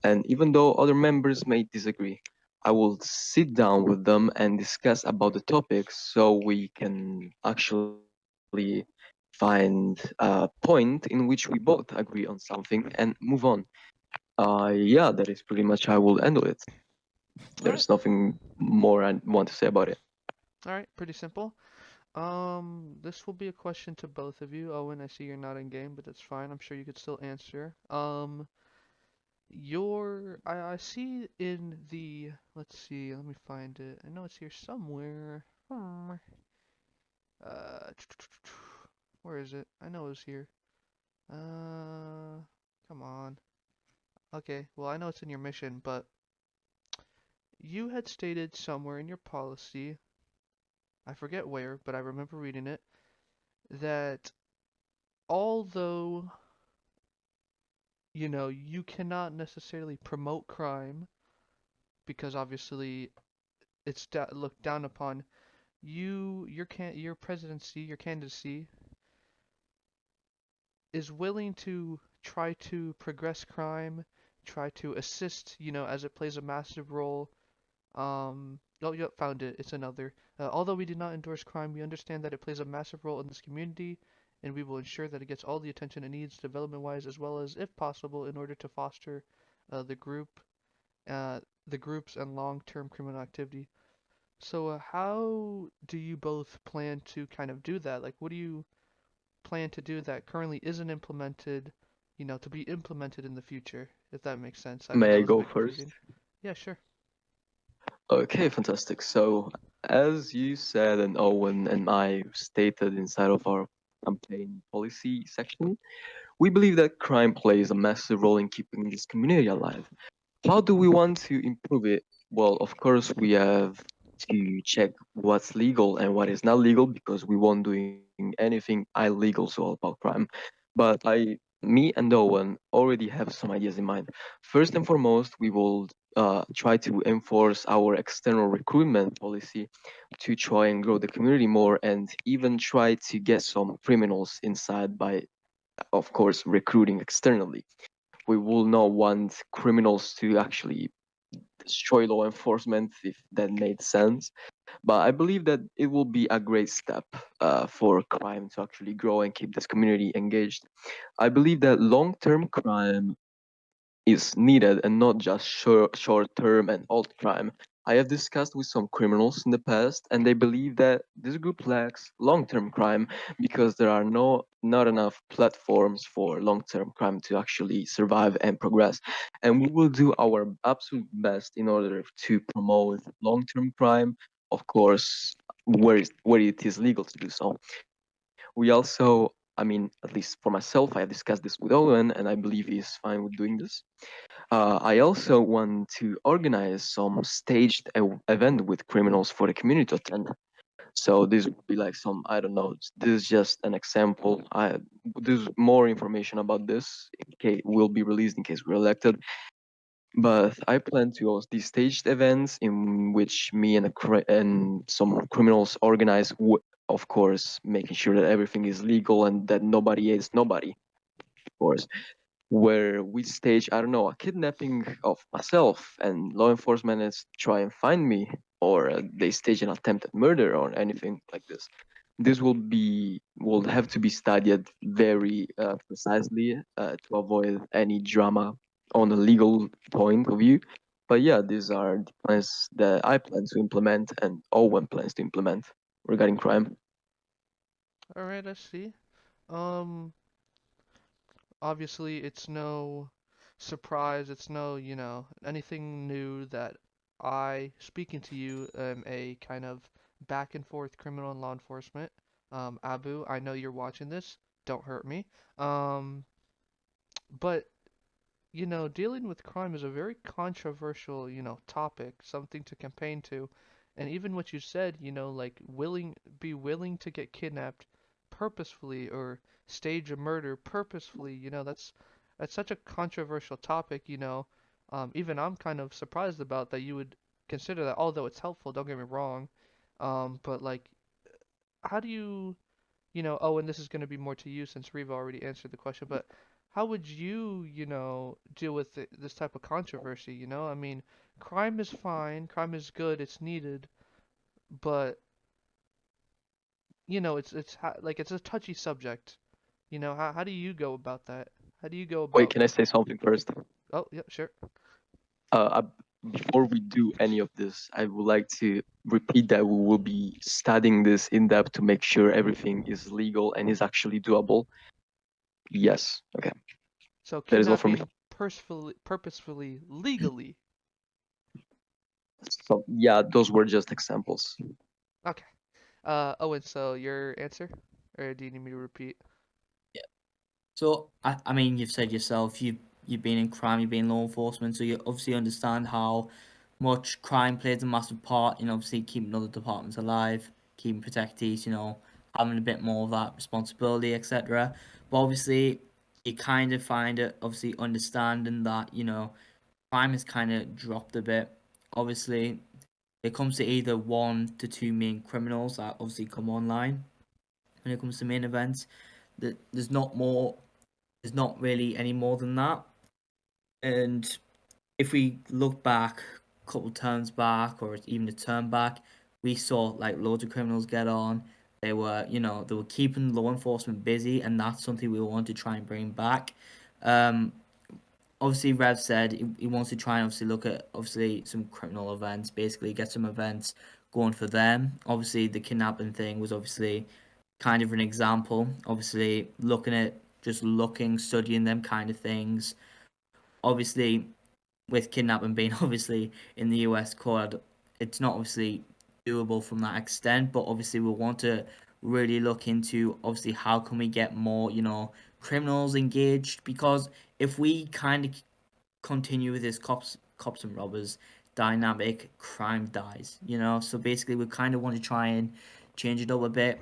and even though other members may disagree. I will sit down with them and discuss about the topics so we can actually find a point in which we both agree on something and move on. Yeah, that is pretty much how I will handle it. All right. There's nothing more I want to say about it. All right, pretty simple. This will be a question to both of you. Owen, I see you're not in game, but that's fine. I'm sure you could still answer. I see in the, let's see, let me find it. I know it's here somewhere. Uh, where is it? I know it was here. Come on. Okay, well, I know it's in your mission, but you had stated somewhere in your policy, I forget where, but I remember reading it, that although, you cannot necessarily promote crime because obviously it's looked down upon, your presidency, your candidacy is willing to try to progress crime, try to assist, as it plays a massive role. Oh, yep, found it. It's another. Although we do not endorse crime, we understand that it plays a massive role in this community, and we will ensure that it gets all the attention it needs development-wise, as well as, if possible, in order to foster uh, the group, the groups and long-term criminal activity. So, how do you both plan to kind of do that? Like, what do you plan to do that currently isn't implemented, to be implemented in the future, if that makes sense? I know May that I was a go bit first? confusing. Yeah, sure. Okay, fantastic. So, as you said, and Owen and I stated inside of our campaign policy section, we believe that crime plays a massive role in keeping this community alive. How do we want to improve it? Well, of course, we have to check what's legal and what is not legal because we won't doing anything illegal, so all about crime. But me and Owen already have some ideas in mind. First and foremost, we will try to enforce our external recruitment policy to try and grow the community more and even try to get some criminals inside by, of course, recruiting externally. We will not want criminals to actually destroy law enforcement if that made sense. But I believe that it will be a great step for crime to actually grow and keep this community engaged. I believe that long term crime is needed and not just short term and alt crime. I have discussed with some criminals in the past, and they believe that this group lacks long term crime because there are not enough platforms for long term crime to actually survive and progress. And we will do our absolute best in order to promote long term crime, of course, where it is legal to do so. We also, I mean, at least for myself, I have discussed this with Owen, and I believe he's fine with doing this. I also want to organize some staged event with criminals for the community to attend. So this would be like some, I don't know, this is just an example. There's more information about this in case will be released in case we're elected. But I plan to host these staged events in which me and and some criminals organize, of course, making sure that everything is legal and that nobody is nobody, of course, where we stage, I don't know, a kidnapping of myself and law enforcement is try and find me, or they stage an attempted murder or anything like this. This will have to be studied very precisely to avoid any drama on a legal point of view. But yeah, these are the plans that I plan to implement and Owen plans to implement regarding crime. All right, I see. Um, Obviously, it's no surprise, it's no, anything new that I, speaking to you, am a kind of back and forth criminal and law enforcement. Abu, I know you're watching this. Don't hurt me. Um, but dealing with crime is a very controversial, topic, something to campaign to. And even what you said, like be willing to get kidnapped purposefully or stage a murder purposefully, that's such a controversial topic, even I'm kind of surprised about that you would consider that, although it's helpful, don't get me wrong. But like, how do you oh, and this is going to be more to you since Riva already answered the question, but how would you, deal with this type of controversy, I mean, crime is fine, crime is good, it's needed, but, like it's a touchy subject. How do you go about that? How do you go Wait, about can I say something first? Oh, yeah, sure. Before we do any of this, I would like to repeat that we will be studying this in depth to make sure everything is legal and is actually doable. Yes. Okay. So That is all from me. kidnapping purposefully, legally. So yeah, those were just examples. Okay. Owen, so your answer? Or do you need me to repeat? Yeah. So I mean, you've said yourself, you've been in crime, you've been in law enforcement, so you obviously understand how much crime plays a massive part in obviously keeping other departments alive, keeping protectees, having a bit more of that responsibility, etc. But obviously, you kind of find it obviously understanding that crime has kind of dropped a bit. Obviously, it comes to either 1 to 2 main criminals that obviously come online when it comes to main events. There's not more. There's not really any more than that. And if we look back a couple terms back or even a term back, we saw like loads of criminals get on. They were keeping law enforcement busy, and that's something we want to try and bring back. Um, Obviously, Rev said he wants to try and obviously look at obviously some criminal events, basically get some events going for them. Obviously, the kidnapping thing was obviously kind of an example. Obviously, studying them kind of things. Obviously, with kidnapping being obviously in the US court, it's not obviously doable from that extent, but obviously we want to really look into obviously how can we get more, criminals engaged, because if we kind of continue with this cops and robbers dynamic, crime dies, So basically we kind of want to try and change it up a bit.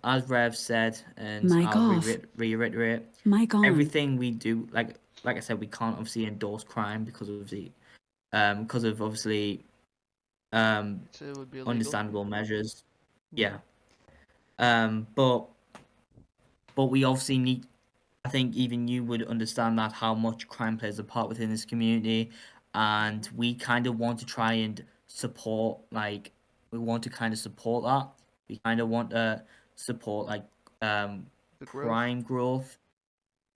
As Rev said, and Mic I'll off. reiterate, Mic on. everything we do, like I said, we can't obviously endorse crime because of obviously So it would be illegal. understandable measures. Yeah. But we obviously need. I think even you would understand that how much crime plays a part within this community, and we kind of want to try and support. Like, we want to kind of support that. We kind of want to support like The growth. crime growth.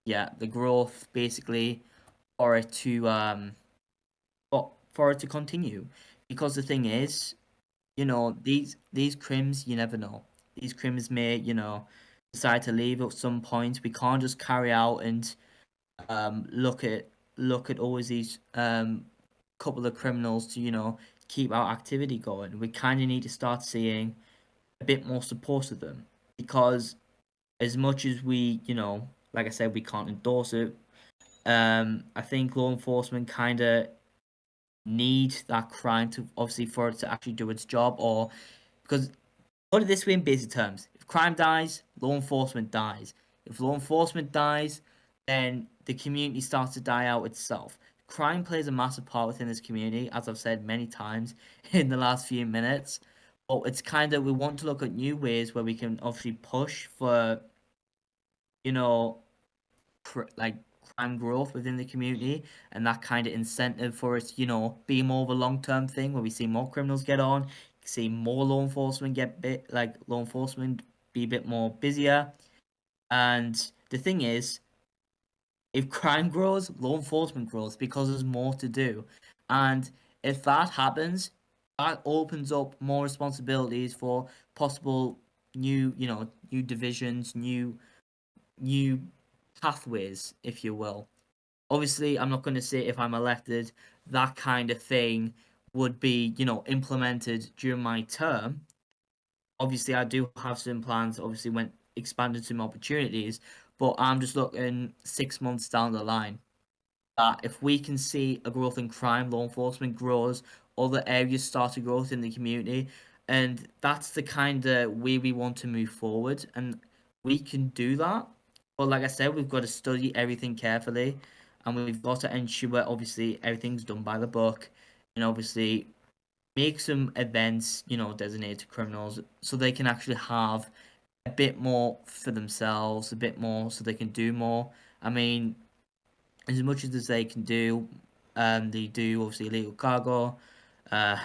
Yeah, the growth basically for it to continue, because the thing is, these crims, you never know. These crims may, decide to leave at some point. We can't just carry out and look at always these couple of criminals to, keep our activity going. We kind of need to start seeing a bit more support of them, because as much as we, like I said, we can't endorse it. I think law enforcement kind of need that crime to obviously for it to actually do its job, or because put it this way in basic terms: if crime dies, law enforcement dies. If law enforcement dies, then the community starts to die out itself. Crime plays a massive part within this community, as I've said many times in the last few minutes. But it's kind of, we want to look at new ways where we can obviously push for, you know, like crime growth within the community, and that kind of incentive for it, be more of a long term thing where we see more criminals get on, see more law enforcement law enforcement be a bit more busier. And the thing is, if crime grows, law enforcement grows because there's more to do. And if that happens, that opens up more responsibilities for possible new divisions, new pathways, if you will. Obviously, I'm not going to say if I'm elected, that kind of thing would be, implemented during my term. Obviously, I do have some plans, obviously, when expanded some opportunities, but I'm just looking 6 months down the line. That if we can see a growth in crime, law enforcement grows, other areas start to grow in the community, and that's the kind of way we want to move forward, and we can do that. But like I said, we've got to study everything carefully, and we've got to ensure obviously everything's done by the book, and obviously make some events, designated to criminals, so they can actually have a bit more for themselves, a bit more so they can do more. I mean, as much as they can do, they do obviously illegal cargo, uh,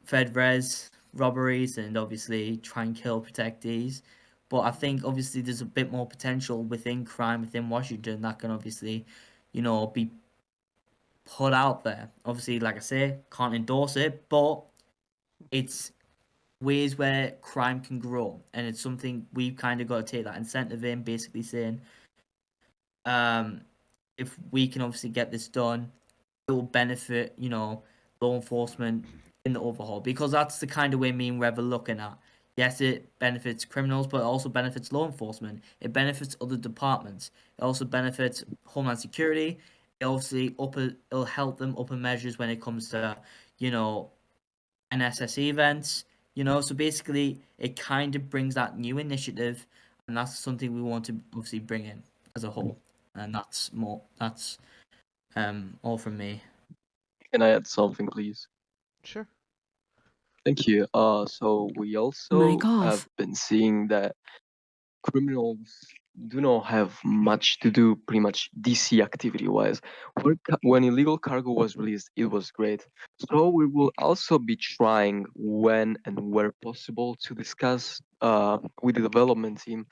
fed res, robberies, and obviously try and kill protectees. But I think obviously there's a bit more potential within crime within Washington that can obviously, be put out there. Obviously, like I say, can't endorse it, but it's ways where crime can grow, and it's something we've kind of got to take that incentive in, basically saying, um, if we can obviously get this done, it will benefit, law enforcement in the overhaul, because that's the kind of way me and Rev are looking at. Yes, it benefits criminals, but it also benefits law enforcement. It benefits other departments. It also benefits Homeland Security. obviously it'll help them upper measures when it comes to, you know, NSSE events, you know. So basically, it kind of brings that new initiative, and that's something we want to obviously bring in as a whole. And that's all from me. Can I add something, please? Sure. Thank you. So we also Mic off. have been seeing that criminals do not have much to do, pretty much DC activity-wise. When illegal cargo was released, it was great. So we will also be trying, when and where possible, to discuss with the development team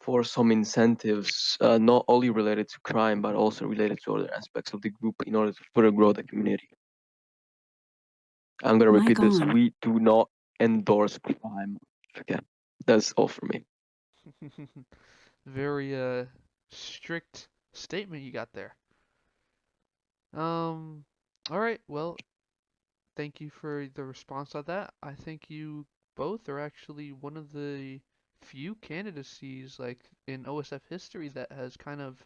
for some incentives, not only related to crime, but also related to other aspects of the group in order to further grow the community. I'm gonna Mic repeat this: on. we do not endorse crime. Okay, that's all for me. Very strict statement you got there. All right. Well, thank you for the response on that. I think you both are actually one of the few candidacies like in OSF history that has kind of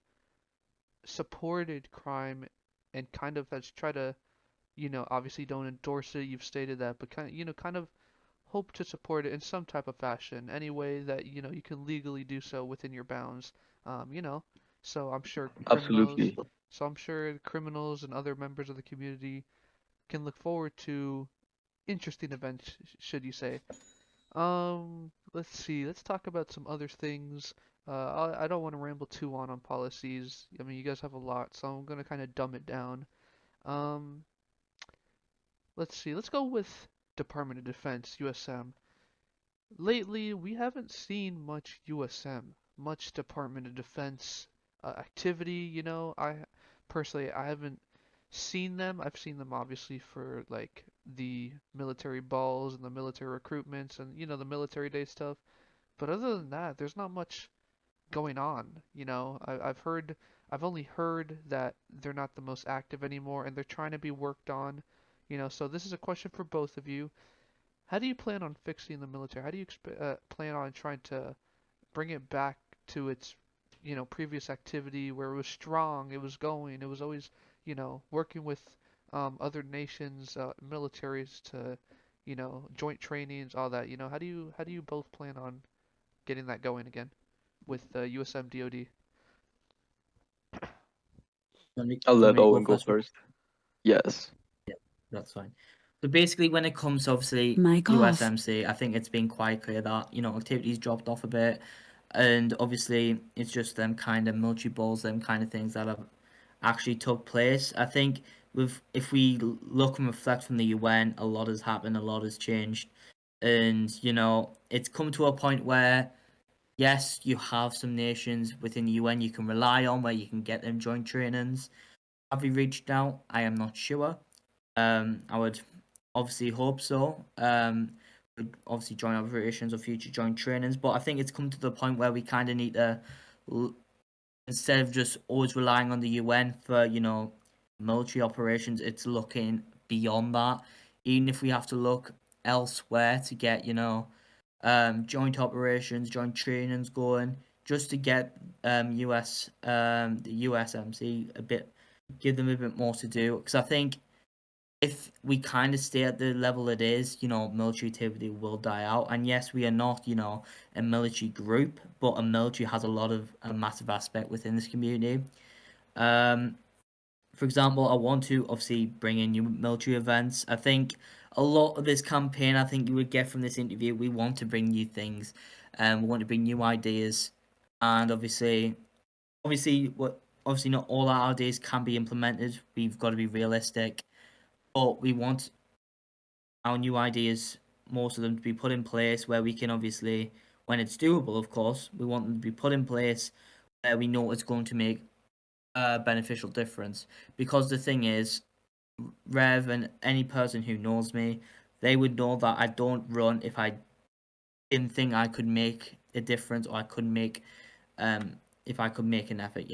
supported crime and kind of has tried to, obviously don't endorse it, you've stated that, but kind of hope to support it in some type of fashion, any way that, you can legally do so within your bounds. Um, you know, so I'm sure criminals, Absolutely. so I'm sure criminals and other members of the community can look forward to interesting events, should you say. Let's see. Let's talk about some other things. I don't want to ramble too on policies. I mean, you guys have a lot, so I'm gonna kind of dumb it down. Um, let's see. Let's go with Department of Defense, USM. Lately, we haven't seen much USM, much Department of Defense activity. I personally I haven't seen them. I've seen them obviously for like the military balls and the military recruitments and the military day stuff. But other than that, there's not much going on. I've only heard that they're not the most active anymore and they're trying to be worked on. So this is a question for both of you. How do you plan on fixing the military? How do you plan on trying to bring it back to its, previous activity where it was strong, it was going, it was always, working with other nations, militaries to, joint trainings, all that. How do you both plan on getting that going again with USM DoD? I'll Do you want let me to go Owen go first? first. Yes. Yeah, that's fine. So basically, when it comes to obviously Mic off. USMC, I think it's been quite clear that activities dropped off a bit, and obviously it's just them kind of military balls, them kind of things that have actually took place. I think if we look and reflect from the UN, a lot has happened, a lot has changed, and it's come to a point where yes, you have some nations within the UN you can rely on where you can get them joint trainings. Have we reached out? I am not sure. I would obviously hope so. Would obviously joint operations or future joint trainings, but I think it's come to the point where we kind of need to, instead of just always relying on the UN for military operations, it's looking beyond that. Even if we have to look elsewhere to get joint operations, joint trainings going, just to get the USMC a bit, give them a bit more to do. Because I think if we kind of stay at the level it is, military activity will die out. And yes, we are not, a military group, but a military has a massive aspect within this community. Um, for example, I want to obviously bring in new military events. I think a lot of this campaign, I think you would get from this interview, we want to bring new things, and we want to bring new ideas, and obviously not all our ideas can be implemented. We've got to be realistic, but we want our new ideas, most of them to be put in place where we can obviously, when it's doable, of course, we want them to be put in place where we know it's going to make a beneficial difference. Because the thing is, Rev and any person who knows me, they would know that I don't run if I didn't think I could make a difference or I could make if I could make an effort,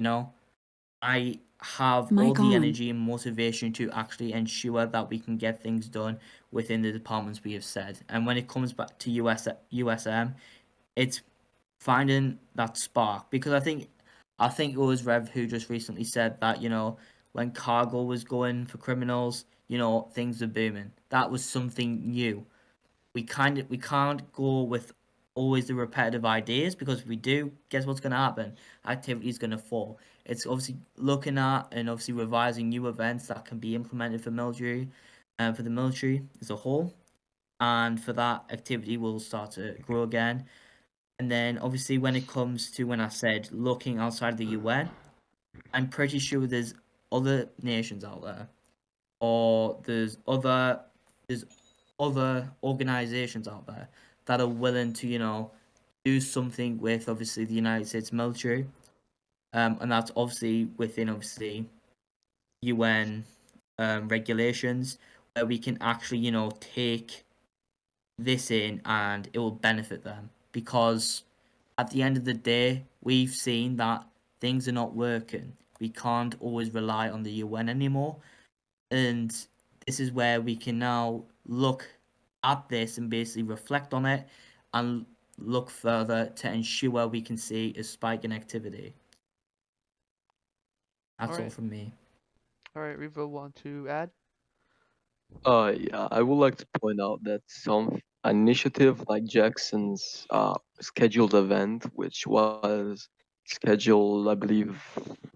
I have all Mic the on. energy and motivation to actually ensure that we can get things done within the departments we have said. And when it comes back to USM, it's finding that spark because I think it was Rev who just recently said that when cargo was going for criminals, you know, things were booming. That was something new. We can't go with always the repetitive ideas, because if we do, guess what's going to happen? Activity is going to fall. It's obviously looking at and obviously revising new events that can be implemented for military, and for the military as a whole, and for that activity will start to grow again. And then obviously when it comes to when I said looking outside of the UN, I'm pretty sure there's other nations out there, or there's other organizations out there that are willing to, you know, do something with obviously the United States military, and that's obviously within obviously UN regulations, where we can actually, you know, take this in and it will benefit them, because at the end of the day, we've seen that things are not working. We can't always rely on the UN anymore, and this is where we can now look at this and basically reflect on it and look further to ensure we can see a spike in activity. That's all Alright. from me. Alright, Revo, want to add? Yeah, I would like to point out that some initiative like Jackson's scheduled event, which was scheduled, I believe,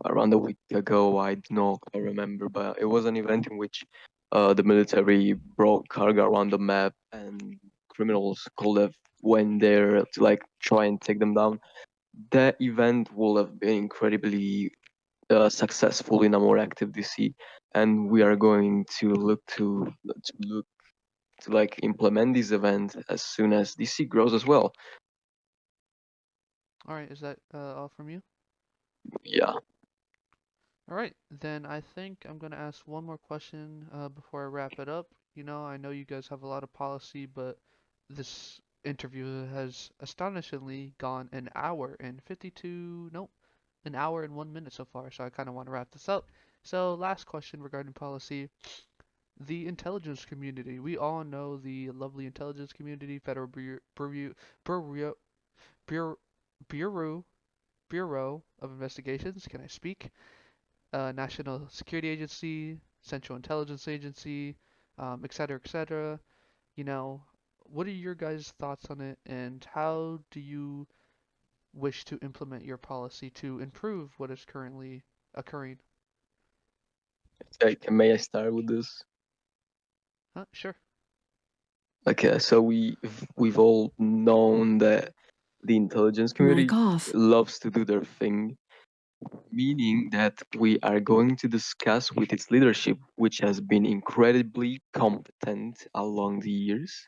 around a week ago. I don't remember, but it was an event in which the military brought cargo around the map, and criminals could have went there to like try and take them down. That event will have been incredibly successful in a more active DC, and we are going to look to like implement this event as soon as DC grows as well. Alright, is that all from you? Yeah. Alright, then I think I'm gonna ask one more question before I wrap it up. You know, I know you guys have a lot of policy, but this interview has astonishingly gone an hour and 52, nope, an hour and 1 minute so far, so I kind of want to wrap this up. So, last question regarding policy. The intelligence community. We all know the lovely intelligence community, Federal Bureau, Bureau, Bureau, Bureau of Investigations. Can I speak? National Security Agency, Central Intelligence Agency, et cetera, et cetera. You know, what are your guys' thoughts on it, and how do you wish to implement your policy to improve what is currently occurring? Okay, may I start with this? Sure. Okay, so we've all known that the intelligence Mic community off. loves to do their thing, meaning that we are going to discuss with its leadership, which has been incredibly competent along the years,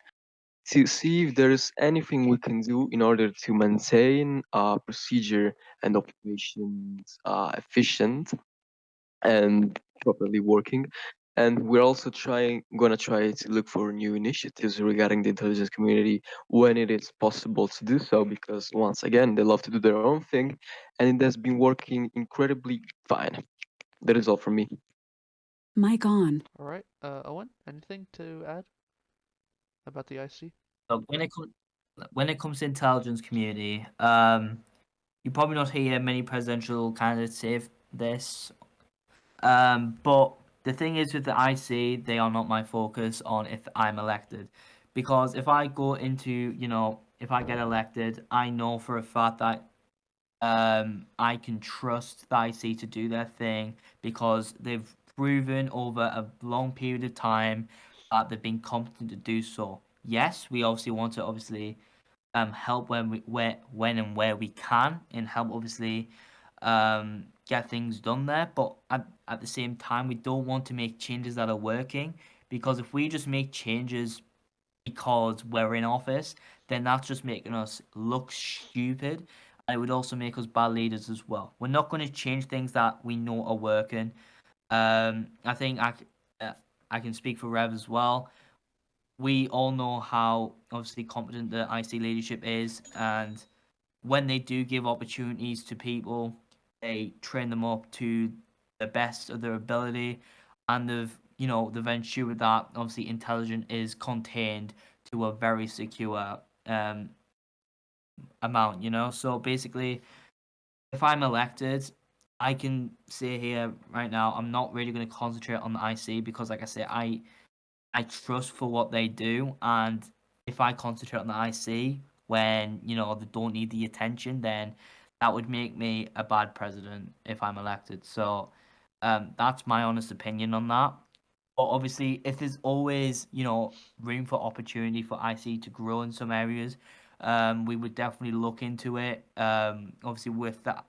to see if there's anything we can do in order to maintain procedure and operations efficient and properly working. And we're also gonna try to look for new initiatives regarding the intelligence community when it is possible to do so, because once again, they love to do their own thing, and it has been working incredibly fine. That is all from me. Mic on. All right. Owen, anything to add about the IC? So when it comes to intelligence community, you probably not hear many presidential candidates say this. But the thing is with the IC, they are not my focus on if I'm elected, because if I go into, you know, if I get elected, I know for a fact that I can trust the IC to do their thing, because they've proven over a long period of time that they've been competent to do so. Yes, we obviously want to obviously help when and where we can, and help obviously get things done there. But at the same time, we don't want to make changes that are working, because if we just make changes because we're in office, then that's just making us look stupid. And it would also make us bad leaders as well. We're not going to change things that we know are working. I think I can speak for Rev as well. We all know how obviously competent the IC leadership is, and when they do give opportunities to people, they train them up to the best of their ability, and they've ensured that obviously intelligence is contained to a very secure amount. So basically, if I'm elected, I can say here right now, I'm not really going to concentrate on the IC because, like I say, I trust for what they do, and if I concentrate on the IC when they don't need the attention, then that would make me a bad president if I'm elected. So, that's my honest opinion on that. But obviously, if there's always room for opportunity for IC to grow in some areas, we would definitely look into it. Obviously with the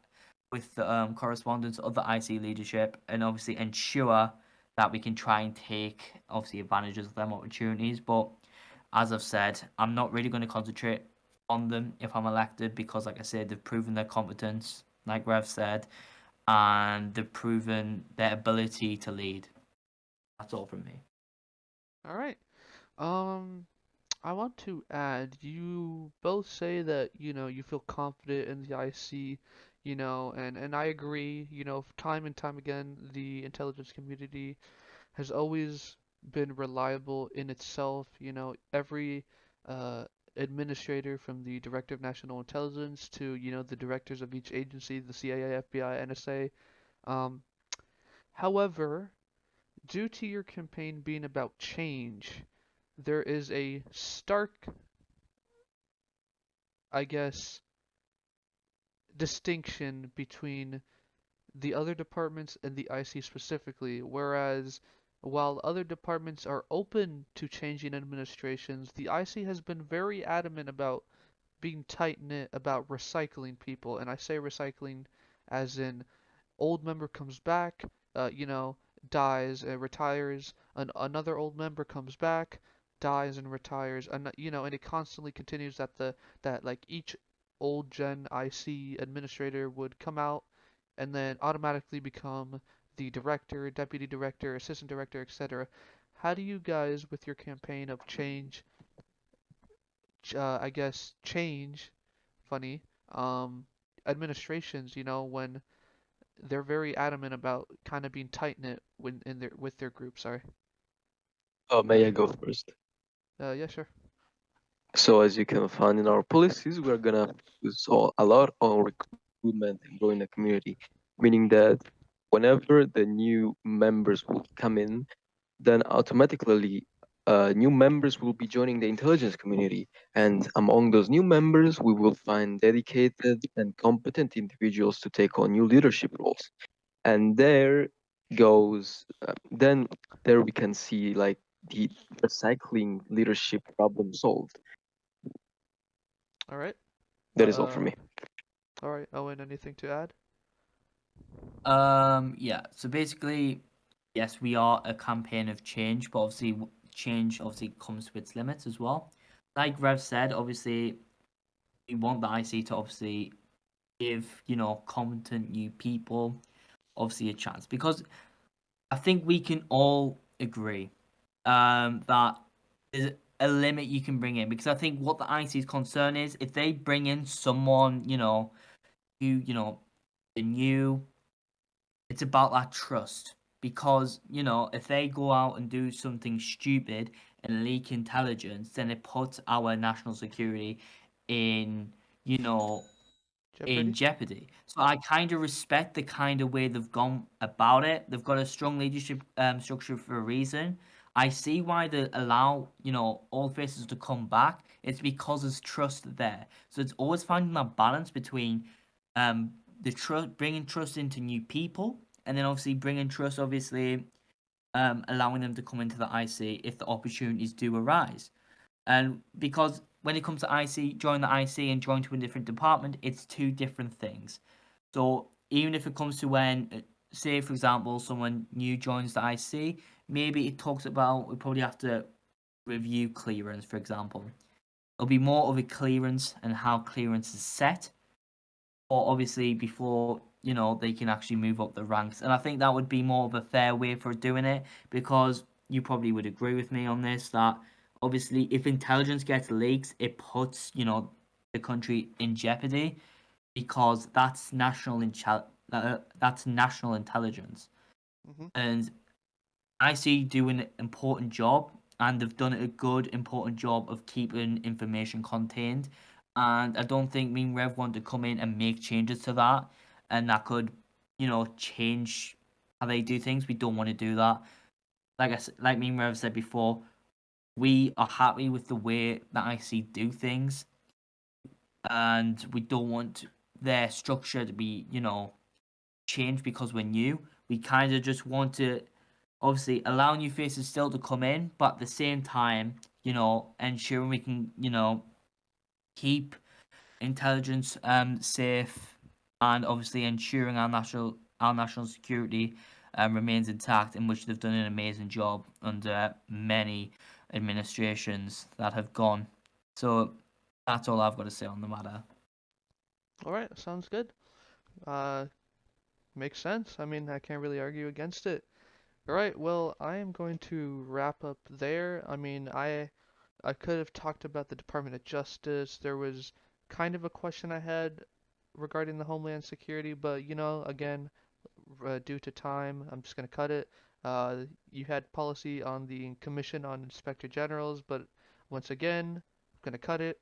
correspondence of the IC leadership, and obviously ensure that we can try and take obviously advantages of them opportunities. But as I've said, I'm not really going to concentrate on them if I'm elected because, like I said, they've proven their competence, like Rev said, and they've proven their ability to lead. That's all from me. All right. Um, I want to add, you both say that, you feel confident in the IC, and I agree, time and time again, the intelligence community has always been reliable in itself. Every uh, administrator from the Director of National Intelligence to, the directors of each agency, the CIA, FBI, NSA. Um, However, due to your campaign being about change, there is a stark, I guess, distinction between the other departments and the IC specifically, whereas while other departments are open to changing administrations, the IC has been very adamant about being tight-knit about recycling people, and I say recycling as in old member comes back, dies and retires, another old member comes back, dies and retires, and and it constantly continues that like each old gen IC administrator would come out and then automatically become the director, deputy director, assistant director, etc. How do you guys, with your campaign of change, I guess change, funny, um, administrations, when they're very adamant about kind of being tight knit when in their with their group. Sorry. Oh, may I go first? Yeah, sure. So as you can find in our policies, we're gonna focus a lot on recruitment and growing the community, meaning that whenever the new members will come in, then automatically new members will be joining the intelligence community. And among those new members, we will find dedicated and competent individuals to take on new leadership roles. And then there we can see like the recycling leadership problem solved. All right. That is all from me. All right. Owen, anything to add? Yeah. So basically, yes, we are a campaign of change, but obviously, change obviously comes with its limits as well. Like Rev said, obviously, we want the IC to obviously give competent new people obviously a chance because I think we can all agree that there's a limit you can bring in because I think what the IC's concern is if they bring in someone who the new, it's about that trust because if they go out and do something stupid and leak intelligence, then it puts our national security in you know in Jeopardy. jeopardy. So I kind of respect the kind of way they've gone about it. They've got a strong leadership structure for a reason. I see why they allow all faces to come back. It's because there's trust there. So it's always finding that balance between the trust, bringing trust into new people, and then obviously bringing trust, obviously allowing them to come into the IC if the opportunities do arise. And because when it comes to IC, join the IC and join to a different department, it's two different things. So even if it comes to when, say for example, someone new joins the IC, maybe it talks about we probably have to review clearance, for example. It'll be more of a clearance and how clearance is set, or obviously before they can actually move up the ranks. And I think that would be more of a fair way for doing it because you probably would agree with me on this that obviously if intelligence gets leaks, it puts the country in jeopardy because that's national intelligence. Mhm. And I see doing an important job, and they've done a good, important job of keeping information contained. And I don't think me and Rev want to come in and make changes to that, and that could change how they do things. We don't want to do that. Like me and Rev said before, we are happy with the way that IC do things, and we don't want their structure to be, changed because we're new. We kind of just want to obviously allow new faces still to come in, but at the same time, ensuring we can, keep intelligence safe, and obviously ensuring our national security remains intact, in which they've done an amazing job under many administrations that have gone. So that's all I've got to say on the matter. All right, sounds good. Uh, Makes sense. I mean, I can't really argue against it. All right, well, I am going to wrap up there. I mean, I could have talked about the Department of Justice. There was kind of a question I had regarding the Homeland Security, but again, due to time, I'm just gonna cut it. You had policy on the Commission on Inspector Generals, but once again, I'm gonna cut it.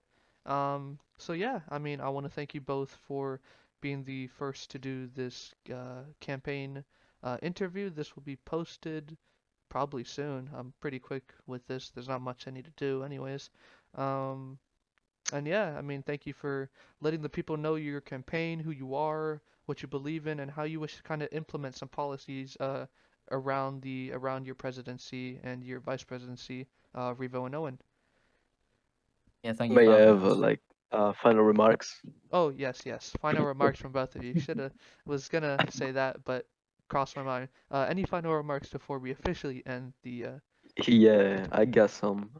So yeah, I mean, I want to thank you both for being the first to do this campaign interview. This will be posted probably soon. I'm pretty quick with this. There's not much I need to do anyways. Um, and yeah, I mean, thank you for letting the people know your campaign, who you are, what you believe in, and how you wish to kind of implement some policies around your presidency and your vice presidency, Revo and Owen. Yeah, thank you May for I having have us. final remarks? Oh, yes, yes. Final remarks from both of you. Shoulda was gonna say that, but crossed my mind. Any final remarks before we officially end the Yeah, I got some,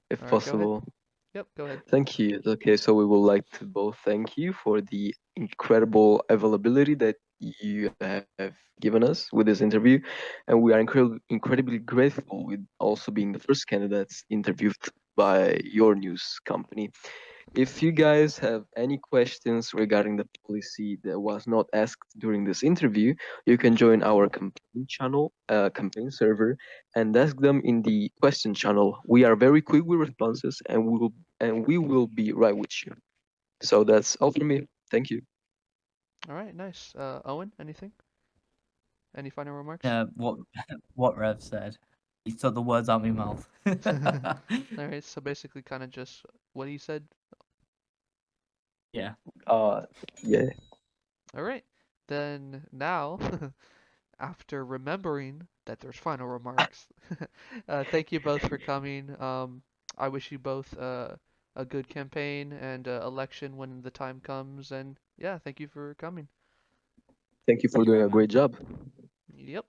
if All right, go ahead. possible. Yep, go ahead. Thank you. Okay, so we would like to both thank you for the incredible availability that you have given us with this interview, and we are incredibly grateful with also being the first candidates interviewed by your news company. If you guys have any questions regarding the policy that was not asked during this interview, you can join our campaign channel, campaign server, and ask them in the question channel. We are very quick with responses, and we will be right with you. So that's all from me. Thank you. All right, nice. Owen, anything? Any final remarks? What Rev said. He took the words out of my mouth. All right, so basically kind of just what he said. Yeah. Uh, yeah. All right. Then now, after remembering that there's final remarks, thank you both for coming. I wish you both a good campaign and election when the time comes. And yeah, thank you for coming. Thank you for Thank you doing very a great much. job. Yep.